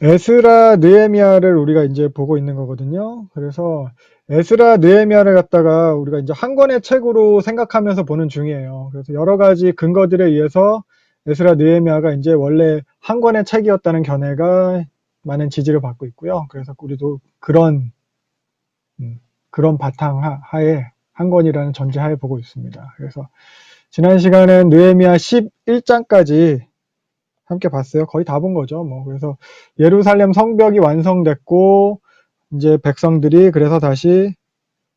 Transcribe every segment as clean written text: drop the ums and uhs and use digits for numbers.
에스라 느헤미야를 우리가 이제 보고 있는 거거든요. 그래서 에스라 느헤미야를 갖다가 우리가 이제 한 권의 책으로 생각하면서 보는 중이에요. 그래서 여러 가지 근거들에 의해서 에스라 느헤미야가 이제 원래 한 권의 책이었다는 견해가 많은 지지를 받고 있고요. 그래서 우리도 그런 바탕 하에 한 권이라는 전제하에 보고 있습니다. 그래서 지난 시간엔 느헤미야 11장까지 함께 봤어요. 거의 다 본 거죠. 뭐 그래서 예루살렘 성벽이 완성됐고 이제 백성들이 그래서 다시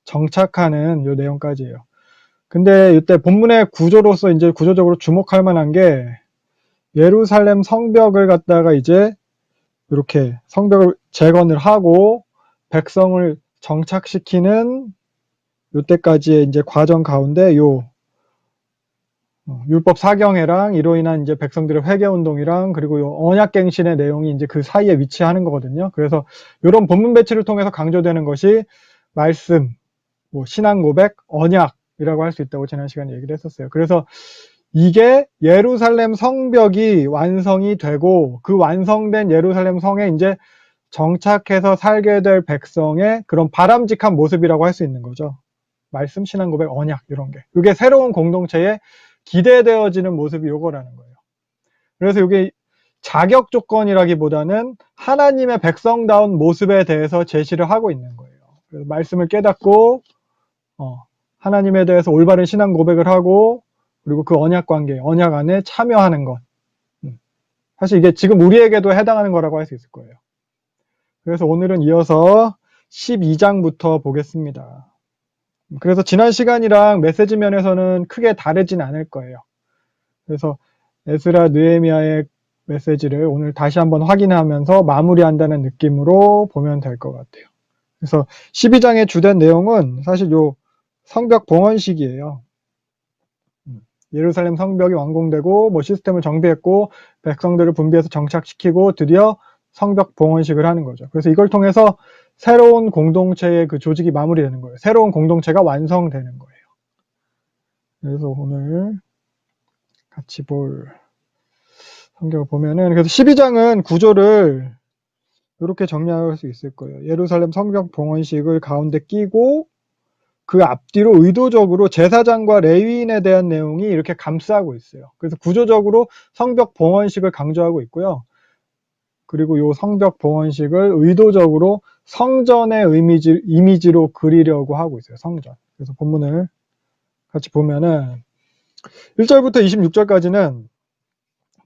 정착하는 요 내용까지예요. 근데 이때 본문의 구조로서 이제 구조적으로 주목할 만한 게 예루살렘 성벽을 갖다가 이제 이렇게 성벽을 재건을 하고 백성을 정착시키는 요때까지의 이제 과정 가운데 요 율법 사경회랑 이로 인한 이제 백성들의 회개 운동이랑 그리고 요 언약갱신의 내용이 이제 그 사이에 위치하는 거거든요. 그래서 이런 본문 배치를 통해서 강조되는 것이 말씀, 뭐 신앙 고백, 언약이라고 할 수 있다고 지난 시간에 얘기를 했었어요. 그래서 이게 예루살렘 성벽이 완성이 되고 그 완성된 예루살렘 성에 이제 정착해서 살게 될 백성의 그런 바람직한 모습이라고 할 수 있는 거죠. 말씀, 신앙 고백, 언약 이런 게. 이게 새로운 공동체에 기대되어지는 모습이 요거라는 거예요. 그래서 이게 자격 조건이라기보다는 하나님의 백성다운 모습에 대해서 제시를 하고 있는 거예요. 그래서 말씀을 깨닫고 하나님에 대해서 올바른 신앙 고백을 하고 그리고 그 언약 관계, 언약 안에 참여하는 것. 사실 이게 지금 우리에게도 해당하는 거라고 할 수 있을 거예요. 그래서 오늘은 이어서 12장부터 보겠습니다. 그래서 지난 시간이랑 메시지 면에서는 크게 다르진 않을 거예요. 그래서 에스라 느헤미야의 메시지를 오늘 다시 한번 확인하면서 마무리한다는 느낌으로 보면 될 것 같아요. 그래서 12장의 주된 내용은 사실 요 성벽 봉헌식이에요. 예루살렘 성벽이 완공되고 뭐 시스템을 정비했고 백성들을 분비해서 정착시키고 드디어 성벽 봉헌식을 하는 거죠. 그래서 이걸 통해서 새로운 공동체의 그 조직이 마무리되는 거예요. 새로운 공동체가 완성되는 거예요. 그래서 오늘 같이 볼 성경을 보면은 그래서 12장은 구조를 이렇게 정리할 수 있을 거예요. 예루살렘 성벽 봉헌식을 가운데 끼고 그 앞뒤로 의도적으로 제사장과 레위인에 대한 내용이 이렇게 감싸고 있어요. 그래서 구조적으로 성벽 봉헌식을 강조하고 있고요. 그리고 이 성벽 봉헌식을 의도적으로 성전의 이미지로 그리려고 하고 있어요. 성전. 그래서 본문을 같이 보면은 1절부터 26절까지는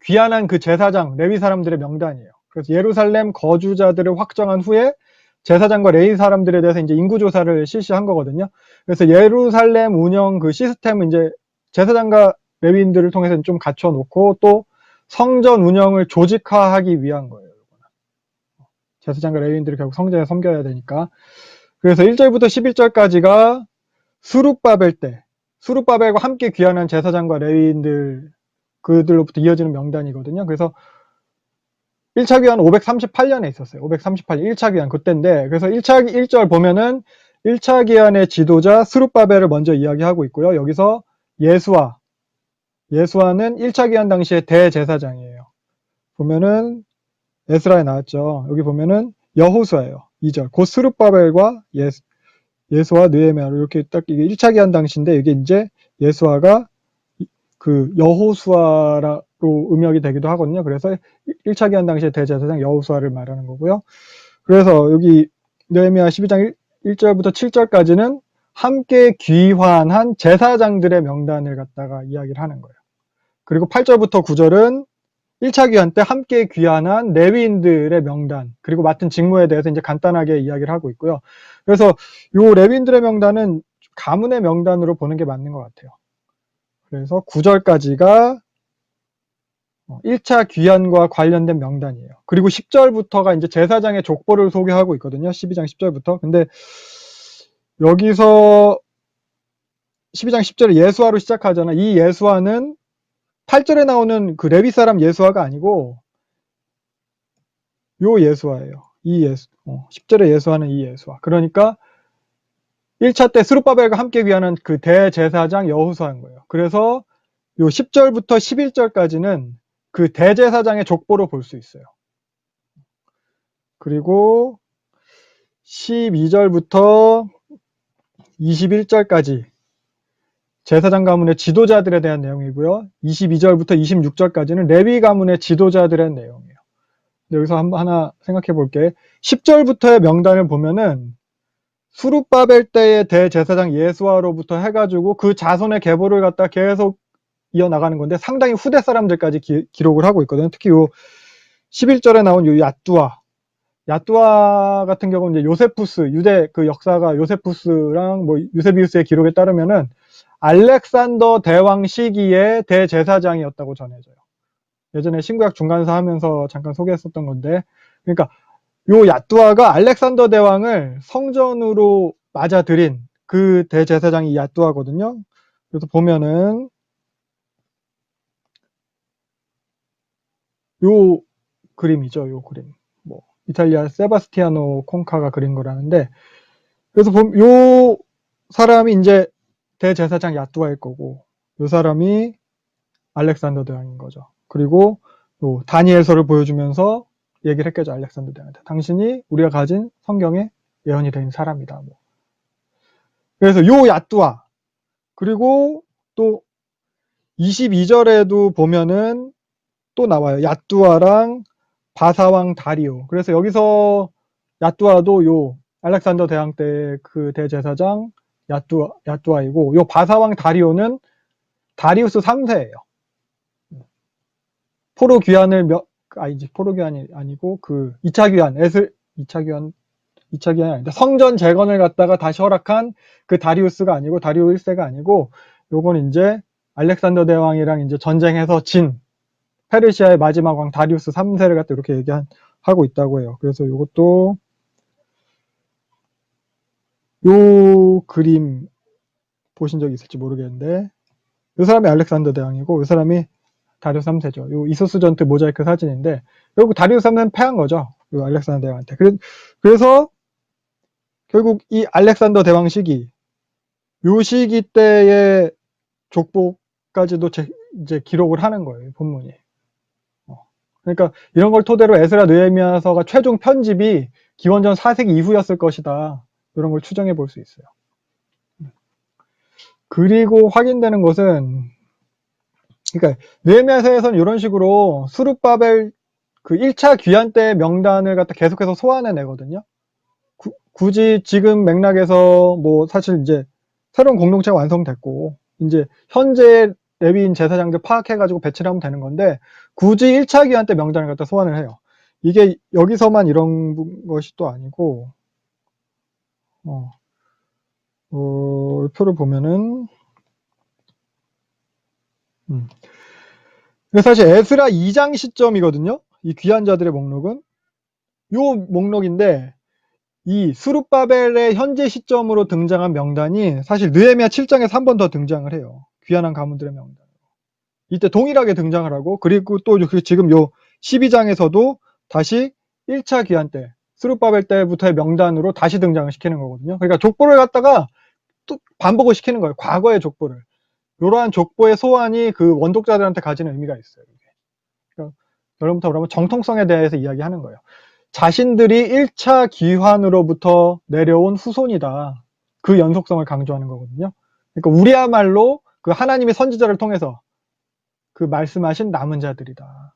귀환한 그 제사장, 레위 사람들의 명단이에요. 그래서 예루살렘 거주자들을 확정한 후에 제사장과 레위 사람들에 대해서 이제 인구조사를 실시한 거거든요. 그래서 예루살렘 운영 그 시스템은 이제 제사장과 레위인들을 통해서 좀 갖춰놓고 또 성전 운영을 조직화하기 위한 거예요. 제사장과 레위인들이 결국 성전에 섬겨야 되니까. 그래서 1절부터 11절까지가 수룹바벨 때, 수룹바벨과 함께 귀환한 제사장과 레위인들 그들로부터 이어지는 명단이거든요. 그래서 1차 귀환은 538년에 있었어요. 538년 1차 귀환 그때인데 그래서 1절 보면은 1차 귀환의 지도자 스룹바벨을 먼저 이야기하고 있고요. 여기서 예수아는 1차 귀환 당시에 대제사장이에요. 보면은 에스라에 나왔죠. 여기 보면은 여호수아예요. 2절. 곧 스룹바벨과 예수아 느헤미야로 이렇게 딱 이게 1차 귀환 당시인데 이게 이제 예수아가 그 여호수아로 음역이 되기도 하거든요. 그래서 1차 기한 당시에 대제사장 여호수아를 말하는 거고요. 그래서 여기 느헤미야 12장 1절부터 7절까지는 함께 귀환한 제사장들의 명단을 갖다가 이야기를 하는 거예요. 그리고 8절부터 9절은 1차 귀환 때 함께 귀환한 레위인들의 명단, 그리고 맡은 직무에 대해서 이제 간단하게 이야기를 하고 있고요. 그래서 요 레위인들의 명단은 가문의 명단으로 보는 게 맞는 것 같아요. 그래서 9절까지가 1차 귀환과 관련된 명단이에요. 그리고 10절부터가 이제 제사장의 족보를 소개하고 있거든요. 12장 10절부터. 근데 여기서 12장 10절에 예수아로 시작하잖아. 이 예수아는 8절에 나오는 그 레위 사람 예수아가 아니고 요 예수아예요. 이 예수. 10절에 예수아는 이 예수아. 그러니까 1차 때 스룹바벨과 함께 귀환한 그 대제사장 여호수아인 거예요. 그래서 요 10절부터 11절까지는 그 대제사장의 족보로 볼 수 있어요. 그리고 12절부터 21절까지 제사장 가문의 지도자들에 대한 내용이고요. 22절부터 26절까지는 레위 가문의 지도자들의 내용이에요. 여기서 하나 생각해 볼게. 10절부터의 명단을 보면은 수룹바벨 때의 대제사장 예수아로부터 해가지고 그 자손의 계보를 갖다 계속 이어나가는 건데 상당히 후대 사람들까지 기록을 하고 있거든요. 특히 요 11절에 나온 요 야뚜아 같은 경우는 이제 요세푸스, 유대 그 역사가 요세푸스랑 뭐 유세비우스의 기록에 따르면은 알렉산더 대왕 시기의 대제사장이었다고 전해져요. 예전에 신구약 중간사 하면서 잠깐 소개했었던 건데, 그러니까 요 야뚜아가 알렉산더 대왕을 성전으로 맞아들인 그 대제사장이 야뚜아거든요. 그래서 보면은 요 그림이죠. 요 그림. 뭐 이탈리아 세바스티아노 콩카가 그린 거라는데, 그래서 요 사람이 이제 대제사장 야뚜아일 거고, 요 사람이 알렉산더 대왕인 거죠. 그리고 요 다니엘서를 보여주면서 얘기를 했겠죠. 알렉산더 대왕한테. 당신이 우리가 가진 성경에 예언이 된 사람이다. 뭐. 그래서 요 야뚜아, 그리고 또 22절에도 보면은 또 나와요. 야뚜아랑 바사왕 다리오. 그래서 여기서 야뚜아도 요 알렉산더 대왕 때 그 대제사장 야뚜아이고, 요 바사왕 다리오는 다리우스 3세예요. 포로 귀환을 포로 귀환이 아니고 그 2차 귀환, 2차 귀환이 아닌데 성전 재건을 갖다가 다시 허락한 그 다리우스가 아니고 다리오 1세가 아니고, 요건 이제 알렉산더 대왕이랑 이제 전쟁해서 진 페르시아의 마지막 왕 다리우스 3세를 갖다 이렇게 얘기하고 있다고 해요. 그래서 요것도 요 그림 보신 적 있을지 모르겠는데, 요 사람이 알렉산더 대왕이고 요 사람이 다리우스 3세죠. 요 이소스전트 모자이크 사진인데, 결국 다리우스 3세는 패한 거죠. 요 알렉산더 대왕한테. 그래서 결국 이 알렉산더 대왕 시기, 요 시기 때의 족보까지도 이제 기록을 하는 거예요. 본문이. 그러니까 이런 걸 토대로 에스라 느헤미야서가 최종 편집이 기원전 4세기 이후였을 것이다. 이런 걸 추정해 볼 수 있어요. 그리고 확인되는 것은, 그러니까 느헤미야서에서는 이런 식으로 수룹바벨 그 1차 귀환 때 명단을 갖다 계속해서 소환해 내거든요. 굳이 지금 맥락에서 뭐 사실 이제 새로운 공동체가 완성됐고 이제 현재 레위인 제사장들 파악해가지고 배치를 하면 되는 건데, 굳이 1차 귀환 때 명단을 갖다 소환을 해요. 이게 여기서만 이런 것이 또 아니고, 표를 보면은, 사실 에스라 2장 시점이거든요. 이 귀환자들의 목록은. 요 목록인데, 이 수룹바벨의 현재 시점으로 등장한 명단이 사실 느헤미야 7장에서 한 번 더 등장을 해요. 귀환한 가문들의 명단. 이때 동일하게 등장을 하고, 그리고 또 지금 요 12장에서도 다시 1차 귀환 때, 스룹바벨 때부터의 명단으로 다시 등장을 시키는 거거든요. 그러니까 족보를 갖다가 또 반복을 시키는 거예요. 과거의 족보를. 이러한 족보의 소환이 그 원독자들한테 가지는 의미가 있어요. 그러니까 여러분부터 그러면 정통성에 대해서 이야기하는 거예요. 자신들이 1차 귀환으로부터 내려온 후손이다. 그 연속성을 강조하는 거거든요. 그러니까 우리야말로 그 하나님의 선지자를 통해서 그 말씀하신 남은 자들이다.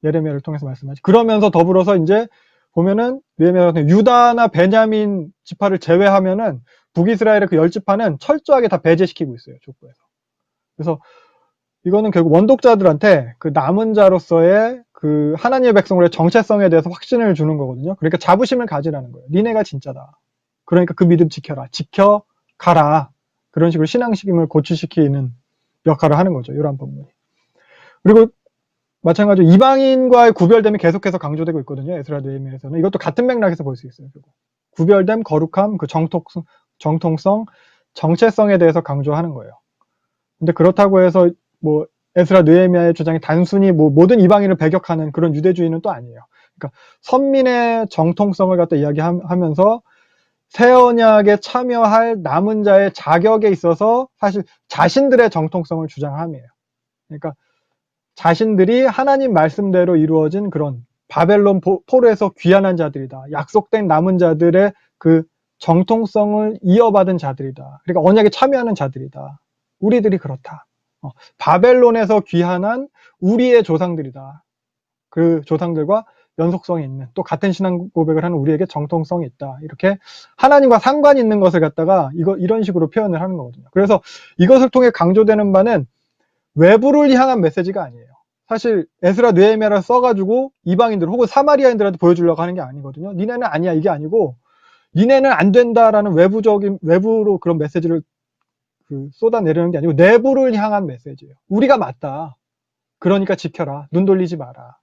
예레미야를 통해서 말씀하시. 그러면서 더불어서 이제 보면은 느헤미야 같은 유다나 베냐민 지파를 제외하면은 북이스라엘의 그 10지파는 철저하게 다 배제시키고 있어요. 족보에서. 그래서 이거는 결국 원독자들한테 그 남은 자로서의 그 하나님의 백성으로의 정체성에 대해서 확신을 주는 거거든요. 그러니까 자부심을 가지라는 거예요. 니네가 진짜다. 그러니까 그 믿음 지켜라. 지켜가라. 그런 식으로 신앙심을 고취시키는 역할을 하는 거죠. 이러한 본문이. 그리고 마찬가지로 이방인과의 구별됨이 계속해서 강조되고 있거든요. 에스라 느헤미야에서는. 이것도 같은 맥락에서 볼 수 있어요. 결국. 구별됨, 거룩함, 그 정통성, 정체성에 대해서 강조하는 거예요. 근데 그렇다고 해서 뭐 에스라 느헤미야의 주장이 단순히 뭐 모든 이방인을 배격하는 그런 유대주의는 또 아니에요. 그러니까 선민의 정통성을 갖다 이야기하면서 새 언약에 참여할 남은 자의 자격에 있어서 사실 자신들의 정통성을 주장함이에요. 그러니까 자신들이 하나님 말씀대로 이루어진 그런 바벨론 포로에서 귀환한 자들이다. 약속된 남은 자들의 그 정통성을 이어받은 자들이다. 그러니까 언약에 참여하는 자들이다. 우리들이 그렇다. 바벨론에서 귀환한 우리의 조상들이다. 그 조상들과 연속성이 있는, 또 같은 신앙 고백을 하는 우리에게 정통성이 있다. 이렇게 하나님과 상관이 있는 것을 갖다가 이런 식으로 표현을 하는 거거든요. 그래서 이것을 통해 강조되는 바는 외부를 향한 메시지가 아니에요. 사실 에스라 느헤미야를 써가지고 이방인들 혹은 사마리아인들한테 보여주려고 하는 게 아니거든요. 니네는 아니야, 이게 아니고 니네는 안 된다라는 외부로 그런 메시지를 쏟아내려는 게 아니고 내부를 향한 메시지예요. 우리가 맞다. 그러니까 지켜라. 눈 돌리지 마라.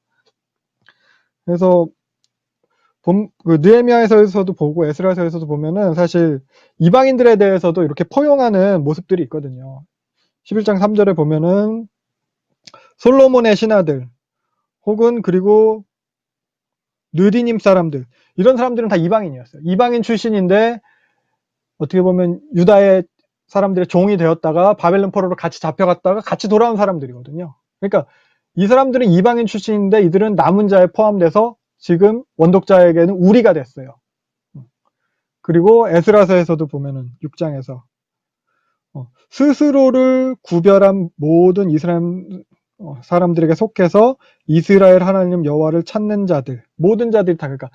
그래서 느헤미야에서도 보고 에스라서에서도 보면은 사실 이방인들에 대해서도 이렇게 포용하는 모습들이 있거든요. 11장 3절에 보면은 솔로몬의 신하들 혹은 그리고 느디님 사람들, 이런 사람들은 다 이방인이었어요. 이방인 출신인데 어떻게 보면 유다의 사람들의 종이 되었다가 바벨론 포로로 같이 잡혀갔다가 같이 돌아온 사람들이거든요. 그러니까 이 사람들은 이방인 출신인데 이들은 남은 자에 포함돼서 지금 원독자에게는 우리가 됐어요. 그리고 에스라서에서도 보면은 6장에서 스스로를 구별한 모든 이스라엘 사람들에게 속해서 이스라엘 하나님 여호와를 찾는 자들, 모든 자들이 다, 그러니까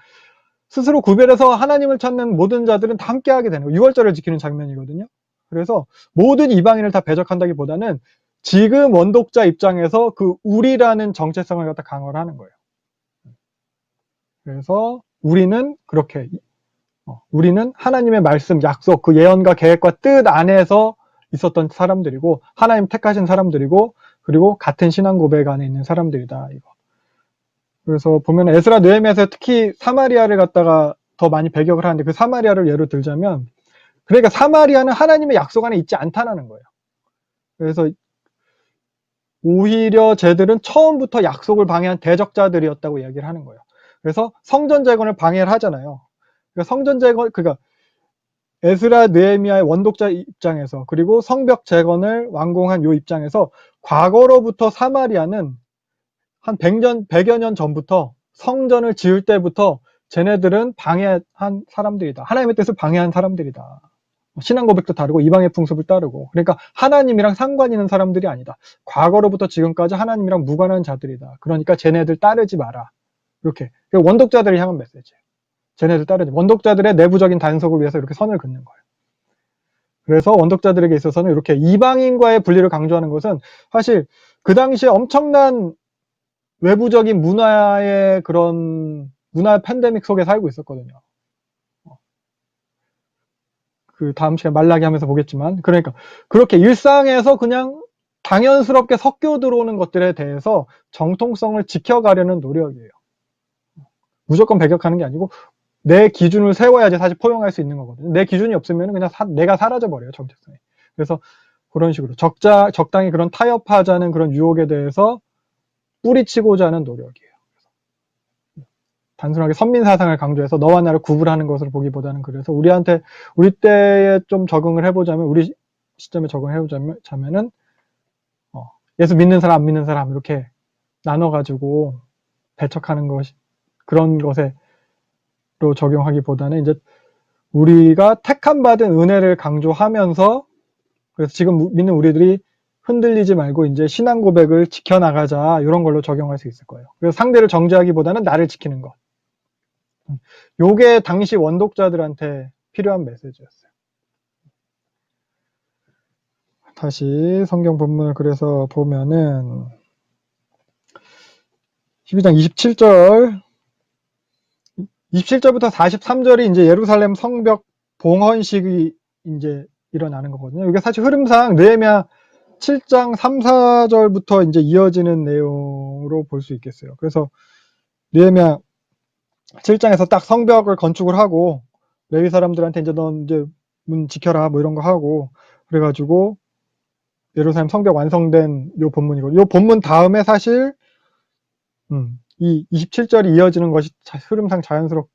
스스로 구별해서 하나님을 찾는 모든 자들은 다 함께하게 되는 거예요. 6월절을 지키는 장면이거든요. 그래서 모든 이방인을 다 배적한다기보다는 지금 원독자 입장에서 그 우리라는 정체성을 갖다 강화를 하는 거예요. 그래서 우리는 그렇게 우리는 하나님의 말씀, 약속, 그 예언과 계획과 뜻 안에서 있었던 사람들이고 하나님 택하신 사람들이고 그리고 같은 신앙 고백 안에 있는 사람들이다. 이거. 그래서 보면 에스라 느헤미야에서 특히 사마리아를 갖다가 더 많이 배격을 하는데 그 사마리아를 예로 들자면, 그러니까 사마리아는 하나님의 약속 안에 있지 않다는 거예요. 그래서 오히려 쟤들은 처음부터 약속을 방해한 대적자들이었다고 얘기를 하는 거예요. 그래서 성전 재건을 방해를 하잖아요. 그러니까 성전 재건, 그러니까 에스라 느헤미야의 원독자 입장에서 그리고 성벽 재건을 완공한 요 입장에서 과거로부터 사마리아는 한 100여 년 전부터 성전을 지을 때부터 쟤네들은 방해한 사람들이다. 하나님의 뜻을 방해한 사람들이다. 신앙 고백도 다르고 이방의 풍습을 따르고, 그러니까 하나님이랑 상관 있는 사람들이 아니다. 과거로부터 지금까지 하나님이랑 무관한 자들이다. 그러니까 쟤네들 따르지 마라. 이렇게 원독자들을 향한 메시지예요. 쟤네들 따르지. 원독자들의 내부적인 단속을 위해서 이렇게 선을 긋는 거예요. 그래서 원독자들에게 있어서는 이렇게 이방인과의 분리를 강조하는 것은 사실 그 당시에 엄청난 외부적인 문화의 그런 문화 팬데믹 속에 살고 있었거든요. 그 다음 시간에 말라기 하면서 보겠지만, 그러니까 그렇게 일상에서 그냥 당연스럽게 섞여 들어오는 것들에 대해서 정통성을 지켜가려는 노력이에요. 무조건 배격하는 게 아니고 내 기준을 세워야지 사실 포용할 수 있는 거거든요. 내 기준이 없으면 그냥 내가 사라져 버려요, 정체성이. 그래서 그런 식으로 적당히 그런 타협하자는 그런 유혹에 대해서 뿌리치고자 하는 노력이에요. 단순하게 선민 사상을 강조해서 너와 나를 구분하는 것을 보기보다는, 그래서 우리 때에 좀 적응을 해보자면, 우리 시점에 적응을 해보자면은 예수 믿는 사람 안 믿는 사람 이렇게 나눠가지고 배척하는 것이, 그런 것에로 적용하기보다는 이제 우리가 택함 받은 은혜를 강조하면서, 그래서 지금 믿는 우리들이 흔들리지 말고 이제 신앙 고백을 지켜나가자, 이런 걸로 적용할 수 있을 거예요. 그래서 상대를 정죄하기보다는 나를 지키는 것. 요게 당시 원독자들한테 필요한 메시지였어요. 다시 성경 본문을 그래서 보면은 12장 27절부터 43절이 이제 예루살렘 성벽 봉헌식이 이제 일어나는 거거든요. 이게 사실 흐름상 느헤미야 7장 3, 4절부터 이제 이어지는 내용으로 볼 수 있겠어요. 그래서 느헤미야 7장에서 딱 성벽을 건축을 하고 레위 사람들한테 이제 넌 이제 문 지켜라 뭐 이런 거 하고 그래가지고 예루살렘 성벽 완성된 요 본문이거든요. 요 본문 다음에 사실 이 27절이 이어지는 것이 흐름상 자연스러운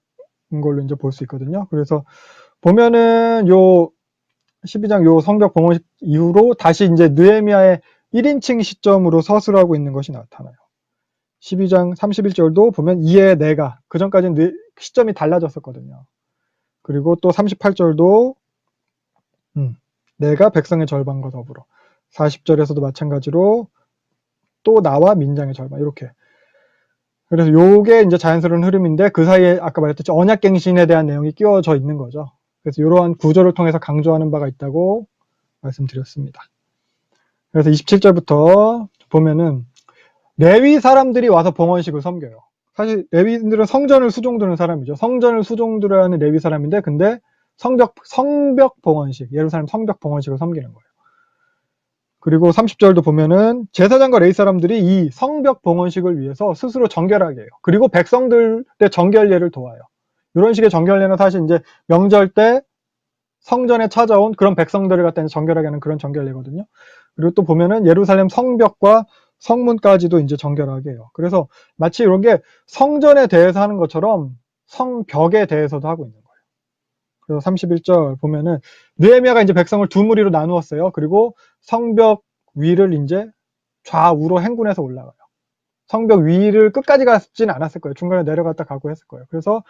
걸로 이제 볼 수 있거든요. 그래서 보면은 요 12장 요 성벽 봉헌식 이후로 다시 이제 느헤미야의 1인칭 시점으로 서술하고 있는 것이 나타나요. 12장 31절도 보면 이에 내가, 그 전까지는 시점이 달라졌었거든요. 그리고 또 38절도 내가 백성의 절반과 더불어, 40절에서도 마찬가지로 또 나와 민장의 절반, 이렇게. 그래서 요게 이제 자연스러운 흐름인데, 그 사이에 아까 말했듯이 언약갱신에 대한 내용이 끼워져 있는 거죠. 그래서 이러한 구조를 통해서 강조하는 바가 있다고 말씀드렸습니다. 그래서 27절부터 보면은 레위 사람들이 와서 봉헌식을 섬겨요. 사실 레위인들은 성전을 수종드는 사람이죠. 성전을 수종드려야 하는 레위 사람인데, 근데 성벽 봉헌식, 예루살렘 성벽 봉헌식을 섬기는 거예요. 그리고 30절도 보면은 제사장과 레위 사람들이 이 성벽 봉헌식을 위해서 스스로 정결하게 해요. 그리고 백성들의 정결례를 도와요. 이런 식의 정결례는 사실 이제 명절 때 성전에 찾아온 그런 백성들을 갖다 정결하게 하는 그런 정결례거든요. 그리고 또 보면은 예루살렘 성벽과 성문까지도 이제 정결하게 해요. 그래서 마치 이런 게 성전에 대해서 하는 것처럼 성벽에 대해서도 하고 있는 거예요. 그래서 31절 보면은 느헤미야가 이제 백성을 두 무리로 나누었어요. 그리고 성벽 위를 이제 좌우로 행군해서 올라가요. 성벽 위를 끝까지 갔지는 않았을 거예요. 중간에 내려갔다 가고 했을 거예요. 그래서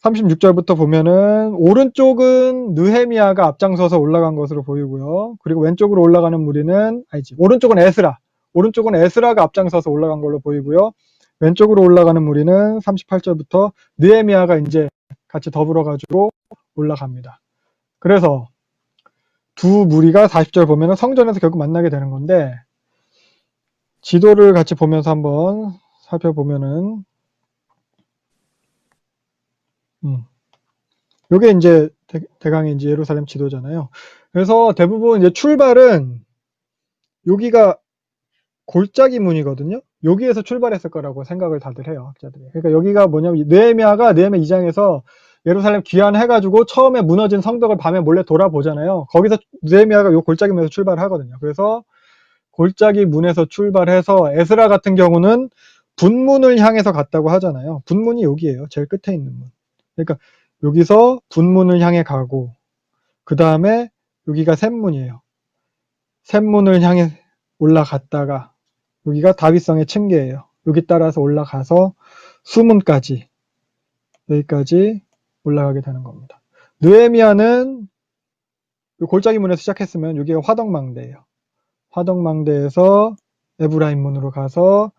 36절부터 보면은 오른쪽은 느헤미야가 앞장서서 올라간 것으로 보이고요. 그리고 왼쪽으로 올라가는 무리는 오른쪽은 에스라가 앞장서서 올라간 걸로 보이고요. 왼쪽으로 올라가는 무리는 38절부터 느헤미야가 이제 같이 더불어 가지고 올라갑니다. 그래서 두 무리가 40절 보면은 성전에서 결국 만나게 되는 건데, 지도를 같이 보면서 한번 살펴보면은 요게 이제 대강의 이제 예루살렘 지도잖아요. 그래서 대부분 이제 출발은 여기가 골짜기 문이거든요. 여기에서 출발했을 거라고 생각을 다들 해요, 학자들이. 그러니까 여기가 뭐냐면 느헤미야 2장에서 예루살렘 귀환해가지고 처음에 무너진 성벽을 밤에 몰래 돌아보잖아요. 거기서 느헤미야가 요 골짜기 문에서 출발을 하거든요. 그래서 골짜기 문에서 출발해서 에스라 같은 경우는 분문을 향해서 갔다고 하잖아요. 분문이 여기예요. 제일 끝에 있는 문. 그러니까 여기서 분문을 향해 가고, 그 다음에 여기가 샘문이에요. 샘문을 향해 올라갔다가 여기가 다윗성의 층계예요. 여기 따라서 올라가서 수문까지, 여기까지 올라가게 되는 겁니다. 느헤미야는 골짜기 문에서 시작했으면 여기가 화덕망대예요. 화덕망대에서 에브라임문으로 가서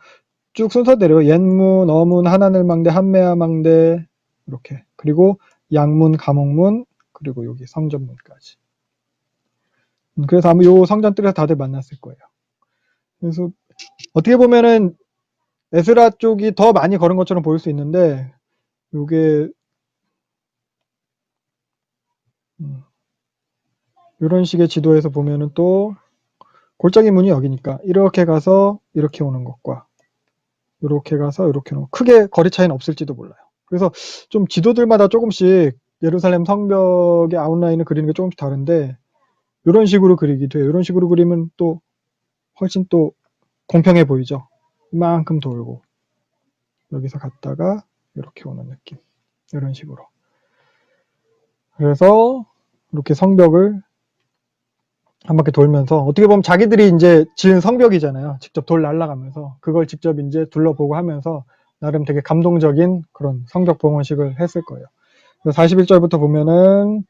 쭉 순서대로 옛문, 어문, 하나늘망대, 한메아망대, 이렇게. 그리고 양문, 감옥문, 그리고 여기 성전문까지. 그래서 아마 요 성전뜰에서 다들 만났을 거예요. 그래서 어떻게 보면은 에스라 쪽이 더 많이 걸은 것처럼 보일 수 있는데, 요게 이런 식의 지도에서 보면은 또 골짜기 문이 여기니까 이렇게 가서 이렇게 오는 것과 이렇게 가서 이렇게 오는 것, 크게 거리 차이는 없을지도 몰라요. 그래서 좀 지도들마다 조금씩 예루살렘 성벽의 아웃라인을 그리는 게 조금씩 다른데, 이런 식으로 그리기도 해요. 이런 식으로 그리면 또 훨씬 또 공평해 보이죠. 이만큼 돌고 여기서 갔다가 이렇게 오는 느낌, 이런 식으로. 그래서 이렇게 성벽을 한 바퀴 돌면서, 어떻게 보면 자기들이 이제 지은 성벽이잖아요. 직접 돌 날아가면서 그걸 직접 이제 둘러보고 하면서 나름 되게 감동적인 그런 성벽 봉헌식을 했을 거예요. 41절부터 보면은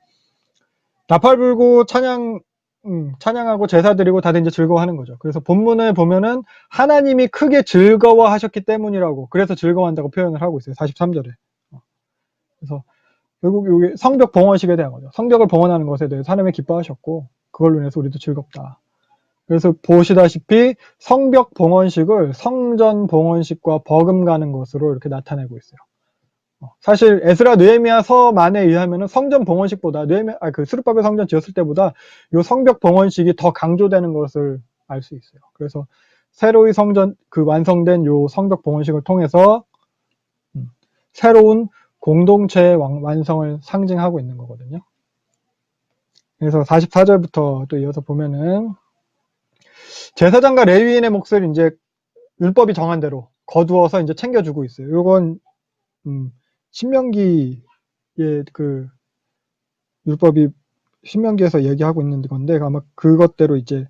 나팔 불고 찬양하고 제사 드리고 다들 이제 즐거워하는 거죠. 그래서 본문을 보면은 하나님이 크게 즐거워하셨기 때문이라고, 그래서 즐거워한다고 표현을 하고 있어요. 43절에. 그래서 결국 이게 성벽 봉헌식에 대한 거죠. 성벽을 봉헌하는 것에 대해서 하나님이 기뻐하셨고, 그걸로 인해서 우리도 즐겁다. 그래서 보시다시피 성벽 봉헌식을 성전 봉헌식과 버금가는 것으로 이렇게 나타내고 있어요. 사실 에스라 느헤미야 서만에 의하면은 성전 봉헌식보다 스룹바벨 성전 지었을 때보다 요 성벽 봉헌식이 더 강조되는 것을 알 수 있어요. 그래서 새로이 성전 완성된 요 성벽 봉헌식을 통해서 새로운 공동체의 완성을 상징하고 있는 거거든요. 그래서 44절부터 또 이어서 보면은 제사장과 레위인의 몫을 이제 율법이 정한 대로 거두어서 이제 챙겨주고 있어요. 요건 신명기의 그 율법이 신명기에서 얘기하고 있는 건데, 아마 그것대로 이제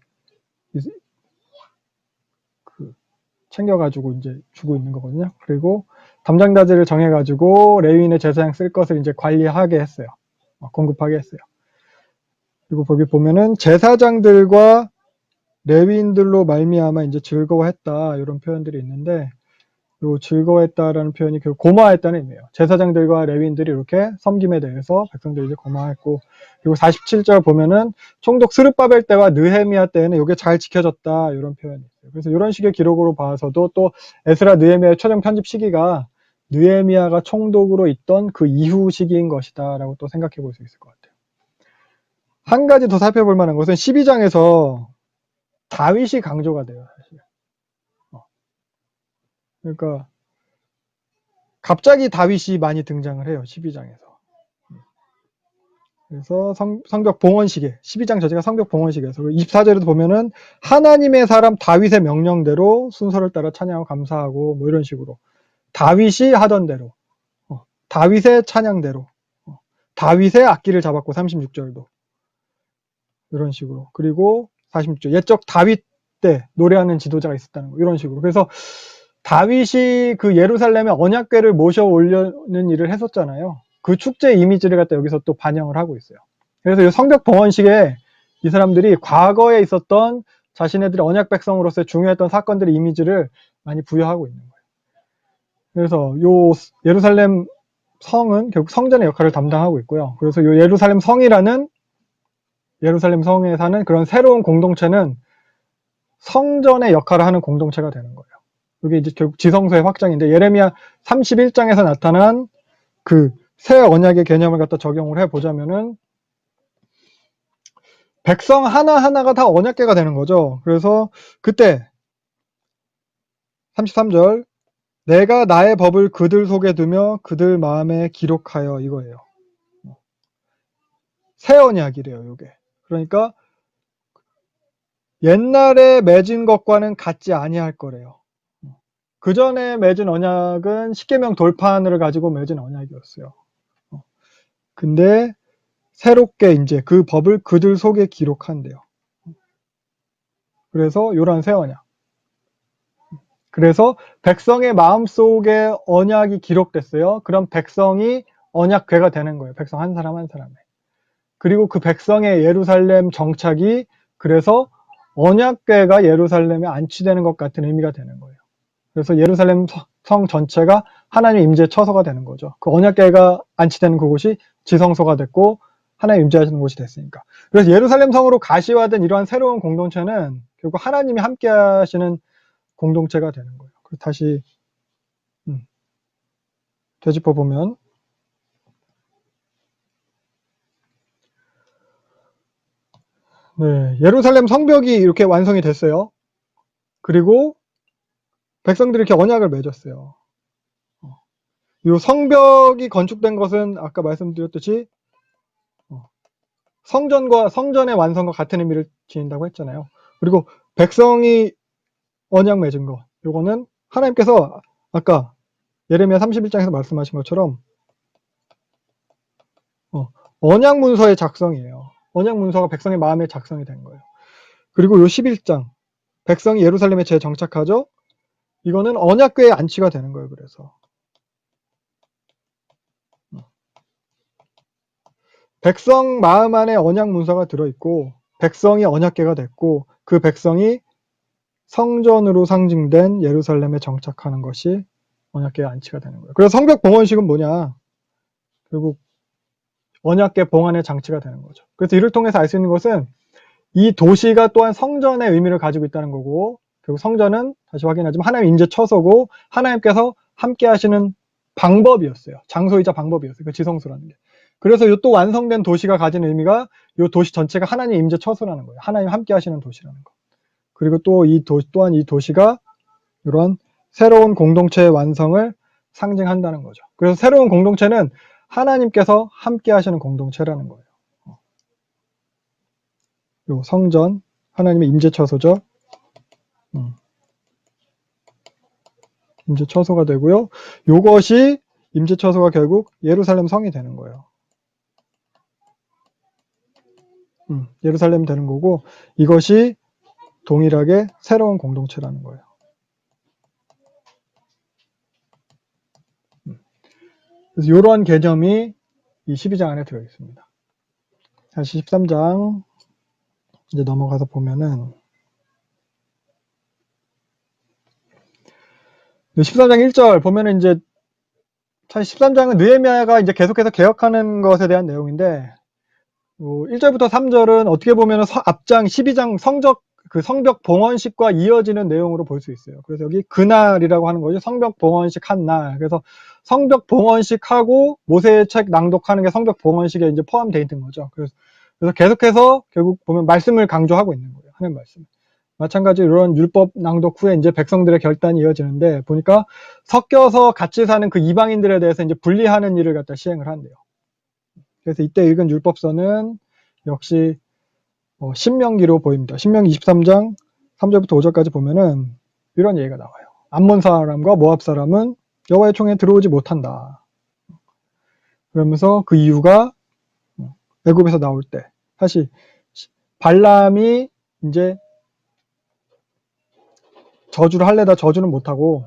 챙겨가지고 이제 주고 있는 거거든요. 그리고 담장자재를 정해가지고 레위인의 제사장 쓸 것을 이제 관리하게 했어요. 공급하게 했어요. 그리고 거기 보면은 제사장들과 레위인들로 말미암아 이제 즐거워했다 이런 표현들이 있는데, 요 즐거워했다라는 표현이 결국 고마워했다는 의미예요. 제사장들과 레위인들이 이렇게 섬김에 대해서 백성들이 이제 고마워했고, 그리고 47절 보면은 총독 스룹바벨 때와 느헤미야 때에는 이게 잘 지켜졌다 이런 표현이 있어요. 그래서 이런 식의 기록으로 봐서도 또 에스라 느헤미야의 최종 편집 시기가 느헤미야가 총독으로 있던 그 이후 시기인 것이다라고 또 생각해 볼 수 있을 것 같아요. 한 가지 더 살펴볼 만한 것은 12장에서 다윗이 강조가 돼요, 사실. 그러니까 갑자기 다윗이 많이 등장을 해요, 12장에서. 그래서 성벽 봉헌식에 12장 전체가 성벽 봉헌식에서 24절에도 보면은 하나님의 사람 다윗의 명령대로 순서를 따라 찬양하고 감사하고 뭐 이런 식으로 다윗이 하던 대로 다윗의 찬양대로 다윗의 악기를 잡았고 36절도 이런 식으로, 그리고 46절 옛적 다윗 때 노래하는 지도자가 있었다는 거 이런 식으로. 그래서 다윗이 그 예루살렘에 언약궤를 모셔 올려는 일을 했었잖아요. 그 축제 이미지를 갖다 여기서 또 반영을 하고 있어요. 그래서 이 성벽 봉헌식에 이 사람들이 과거에 있었던 자신네들의 언약 백성으로서의 중요했던 사건들의 이미지를 많이 부여하고 있는 거예요. 그래서 요 예루살렘 성은 결국 성전의 역할을 담당하고 있고요. 그래서 요 예루살렘 성이라는 예루살렘 성에 사는 그런 새로운 공동체는 성전의 역할을 하는 공동체가 되는 거예요. 이게 이제 결국 지성소의 확장인데, 예레미야 31장에서 나타난 그 새 언약의 개념을 갖다 적용을 해보자면은 백성 하나하나가 다 언약궤가 되는 거죠. 그래서 그때 33절 내가 나의 법을 그들 속에 두며 그들 마음에 기록하여, 이거예요. 새 언약이래요, 요게. 그러니까 옛날에 맺은 것과는 같지 아니할 거래요. 그 전에 맺은 언약은 십계명 돌판을 가지고 맺은 언약이었어요. 근데 새롭게 이제 그 법을 그들 속에 기록한대요. 그래서 요런 새 언약. 그래서 백성의 마음속에 언약이 기록됐어요. 그럼 백성이 언약궤가 되는 거예요. 백성 한 사람 한 사람에. 그리고 그 백성의 예루살렘 정착이 그래서 언약궤가 예루살렘에 안치되는 것 같은 의미가 되는 거예요. 그래서 예루살렘 성 전체가 하나님의 임재 처소가 되는 거죠. 그 언약궤가 안치되는 그곳이 지성소가 됐고 하나님 임재하시는 곳이 됐으니까. 그래서 예루살렘 성으로 가시화된 이러한 새로운 공동체는 결국 하나님이 함께 하시는 공동체가 되는 거예요. 다시 되짚어 보면 네, 예루살렘 성벽이 이렇게 완성이 됐어요. 그리고 백성들이 이렇게 언약을 맺었어요. 이 성벽이 건축된 것은 아까 말씀드렸듯이 성전의 완성과 같은 의미를 지닌다고 했잖아요. 그리고 백성이 언약 맺은 거, 요거는 하나님께서 아까 예레미야 31장에서 말씀하신 것처럼 언약 문서의 작성이에요. 언약 문서가 백성의 마음에 작성이 된 거예요. 그리고 요 11장 백성이 예루살렘에 재정착하죠. 이거는 언약궤에 안치가 되는 거예요. 그래서 백성 마음 안에 언약 문서가 들어있고 백성이 언약궤가 됐고 그 백성이 성전으로 상징된 예루살렘에 정착하는 것이 언약궤에 안치가 되는 거예요. 그래서 성벽 봉헌식은 뭐냐? 결국 언약궤 봉헌의 장치가 되는 거죠. 그래서 이를 통해서 알 수 있는 것은 이 도시가 또한 성전의 의미를 가지고 있다는 거고, 결국 성전은 다시 확인하지만 하나님 임재 처소고 하나님께서 함께 하시는 방법이었어요. 장소이자 방법이었어요. 그 지성소라는 게. 그래서 이 또 완성된 도시가 가지는 의미가 이 도시 전체가 하나님 임재 처소라는 거예요. 하나님 함께 하시는 도시라는 거. 그리고 또 또한 이 도시가 이런 새로운 공동체의 완성을 상징한다는 거죠. 그래서 새로운 공동체는 하나님께서 함께 하시는 공동체라는 거예요. 요 성전, 하나님의 임재 처소죠. 임재 처소가 되고요. 요것이 임재 처소가 결국 예루살렘 성이 되는 거예요. 예루살렘 되는 거고 이것이 동일하게 새로운 공동체라는 거예요. 그래서 이런 개념이 이 12장 안에 들어 있습니다. 다시 13장 이제 넘어가서 보면은 13장 1절 보면은 이제 사실 13장은 느헤미야가 이제 계속해서 개혁하는 것에 대한 내용인데 1절부터 3절은 어떻게 보면은 앞장 12장 성벽 봉헌식과 이어지는 내용으로 볼 수 있어요. 그래서 여기 그날이라고 하는 거죠. 성벽 봉헌식 한 날. 그래서 성벽 봉헌식하고 모세의 책 낭독하는 게 성벽 봉헌식에 이제 포함되어 있는 거죠. 그래서 계속해서 결국 보면 말씀을 강조하고 있는 거예요. 하는 말씀. 마찬가지로 이런 율법 낭독 후에 이제 백성들의 결단이 이어지는데 보니까 섞여서 같이 사는 그 이방인들에 대해서 이제 분리하는 일을 갖다 시행을 한대요. 그래서 이때 읽은 율법서는 역시 신명기로 보입니다. 신명기 23장 3절부터 5절까지 보면은 이런 얘기가 나와요. 암몬 사람과 모압 사람은 여호와의 총에 들어오지 못한다. 그러면서 그 이유가 애굽에서 나올 때 사실 발람이 이제 저주를 할래다 저주는 못하고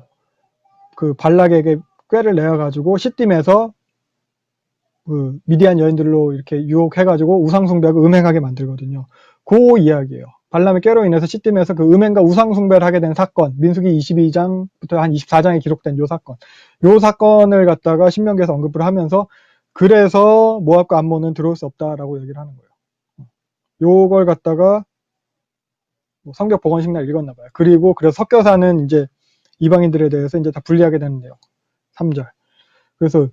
그 발락에게 꾀를 내어가지고 시딤에서 그 미디안 여인들로 이렇게 유혹해가지고 우상숭배하고 음행하게 만들거든요. 그 이야기예요. 발람의 꾀로 인해서 시딤에서 그 음행과 우상숭배를 하게 된 사건, 민수기 22장부터 한 24장에 기록된 요 사건. 요 사건을 갖다가 신명기에서 언급을 하면서 그래서 모압과 암몬은 들어올 수 없다라고 얘기를 하는 거예요. 요걸 갖다가 성벽 복원식 날 읽었나 봐요. 그리고 그래서 섞여 사는 이제 이방인들에 대해서 이제 다 분리하게 되는데요. 3절. 그래서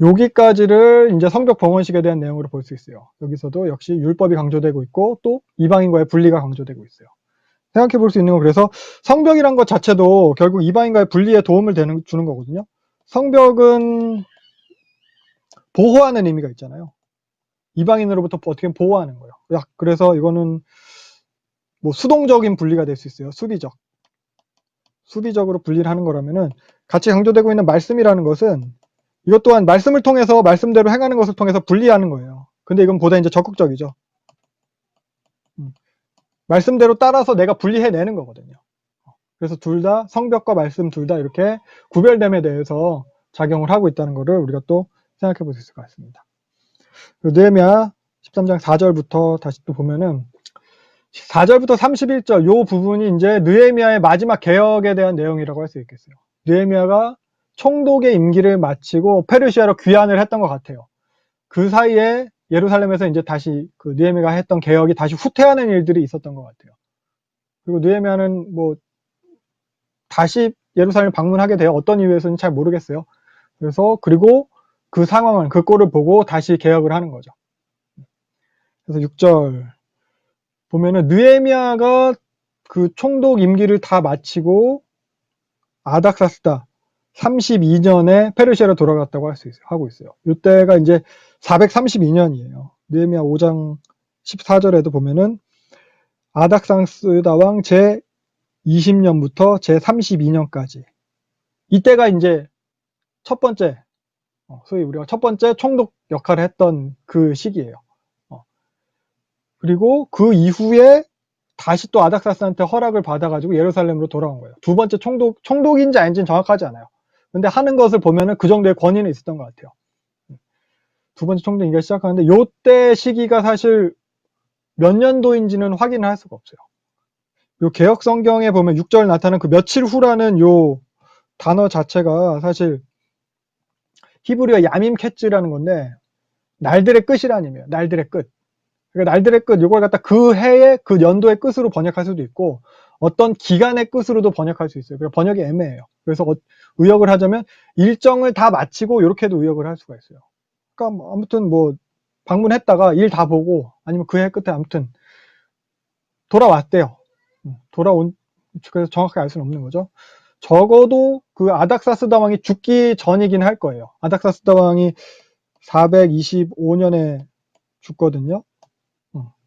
여기까지를 이제 성벽 봉헌식에 대한 내용으로 볼 수 있어요. 여기서도 역시 율법이 강조되고 있고 또 이방인과의 분리가 강조되고 있어요. 생각해 볼 수 있는 건 그래서 성벽이란 것 자체도 결국 이방인과의 분리에 도움을 주는 거거든요. 성벽은 보호하는 의미가 있잖아요. 이방인으로부터 어떻게 보호하는 거예요. 그래서 이거는 뭐 수동적인 분리가 될 수 있어요. 수비적으로 분리를 하는 거라면은 같이 강조되고 있는 말씀이라는 것은 이것 또한 말씀을 통해서 말씀대로 행하는 것을 통해서 분리하는 거예요. 근데 이건 보다 이제 적극적이죠. 말씀대로 따라서 내가 분리해내는 거거든요. 그래서 둘 다 성벽과 말씀 둘 다 이렇게 구별됨에 대해서 작용을 하고 있다는 것을 우리가 또 생각해 볼 수 있을 것 같습니다. 느헤미야 13장 4절부터 다시 또 보면은 4절부터 31절 요 부분이 이제 느헤미야의 마지막 개혁에 대한 내용이라고 할 수 있겠어요. 느헤미야가 총독의 임기를 마치고 페르시아로 귀환을 했던 것 같아요. 그 사이에 예루살렘에서 이제 다시 그 느헤미야가 했던 개혁이 다시 후퇴하는 일들이 있었던 것 같아요. 그리고 느헤미야는 뭐 다시 예루살렘 방문하게 돼요. 어떤 이유에서는 잘 모르겠어요. 그리고 그 상황을 그 꼴을 보고 다시 개혁을 하는 거죠. 그래서 6절 보면은 느헤미야가 그 총독 임기를 다 마치고 아닥사스다 32년에 페르시아로 돌아갔다고 하고 있어요. 이때가 이제 432년이에요. 느헤미야 5장 14절에도 보면은 아닥사스다 왕 제 20년부터 제 32년까지 이때가 이제 첫 번째 소위 우리가 첫 번째 총독 역할을 했던 그 시기예요. 그리고 그 이후에 다시 또 아닥사스한테 허락을 받아가지고 예루살렘으로 돌아온 거예요. 두 번째 총독인지 아닌지는 정확하지 않아요. 근데 하는 것을 보면은 그 정도의 권위는 있었던 것 같아요. 두 번째 총독 임기가 시작하는데 요때 시기가 사실 몇 년도인지는 확인을 할 수가 없어요. 요 개혁 성경에 보면 6절 나타나는 그 며칠 후라는 요 단어 자체가 사실 히브리어 야밈 캣즈라는 건데 날들의 끝이라는 의미예요. 날들의 끝. 그러니까 날들의 끝, 이걸 갖다 그 해의 그 연도의 끝으로 번역할 수도 있고 어떤 기간의 끝으로도 번역할 수 있어요. 그래서 번역이 애매해요. 그래서 의역을 하자면 일정을 다 마치고 이렇게도 의역을 할 수가 있어요. 그러니까 아무튼 뭐 방문했다가 일 다 보고 아니면 그 해 끝에 아무튼 돌아왔대요. 그래서 정확하게 알 수는 없는 거죠. 적어도 그 아닥사스다 왕이 죽기 전이긴 할 거예요. 아닥사스다 왕이 425년에 죽거든요.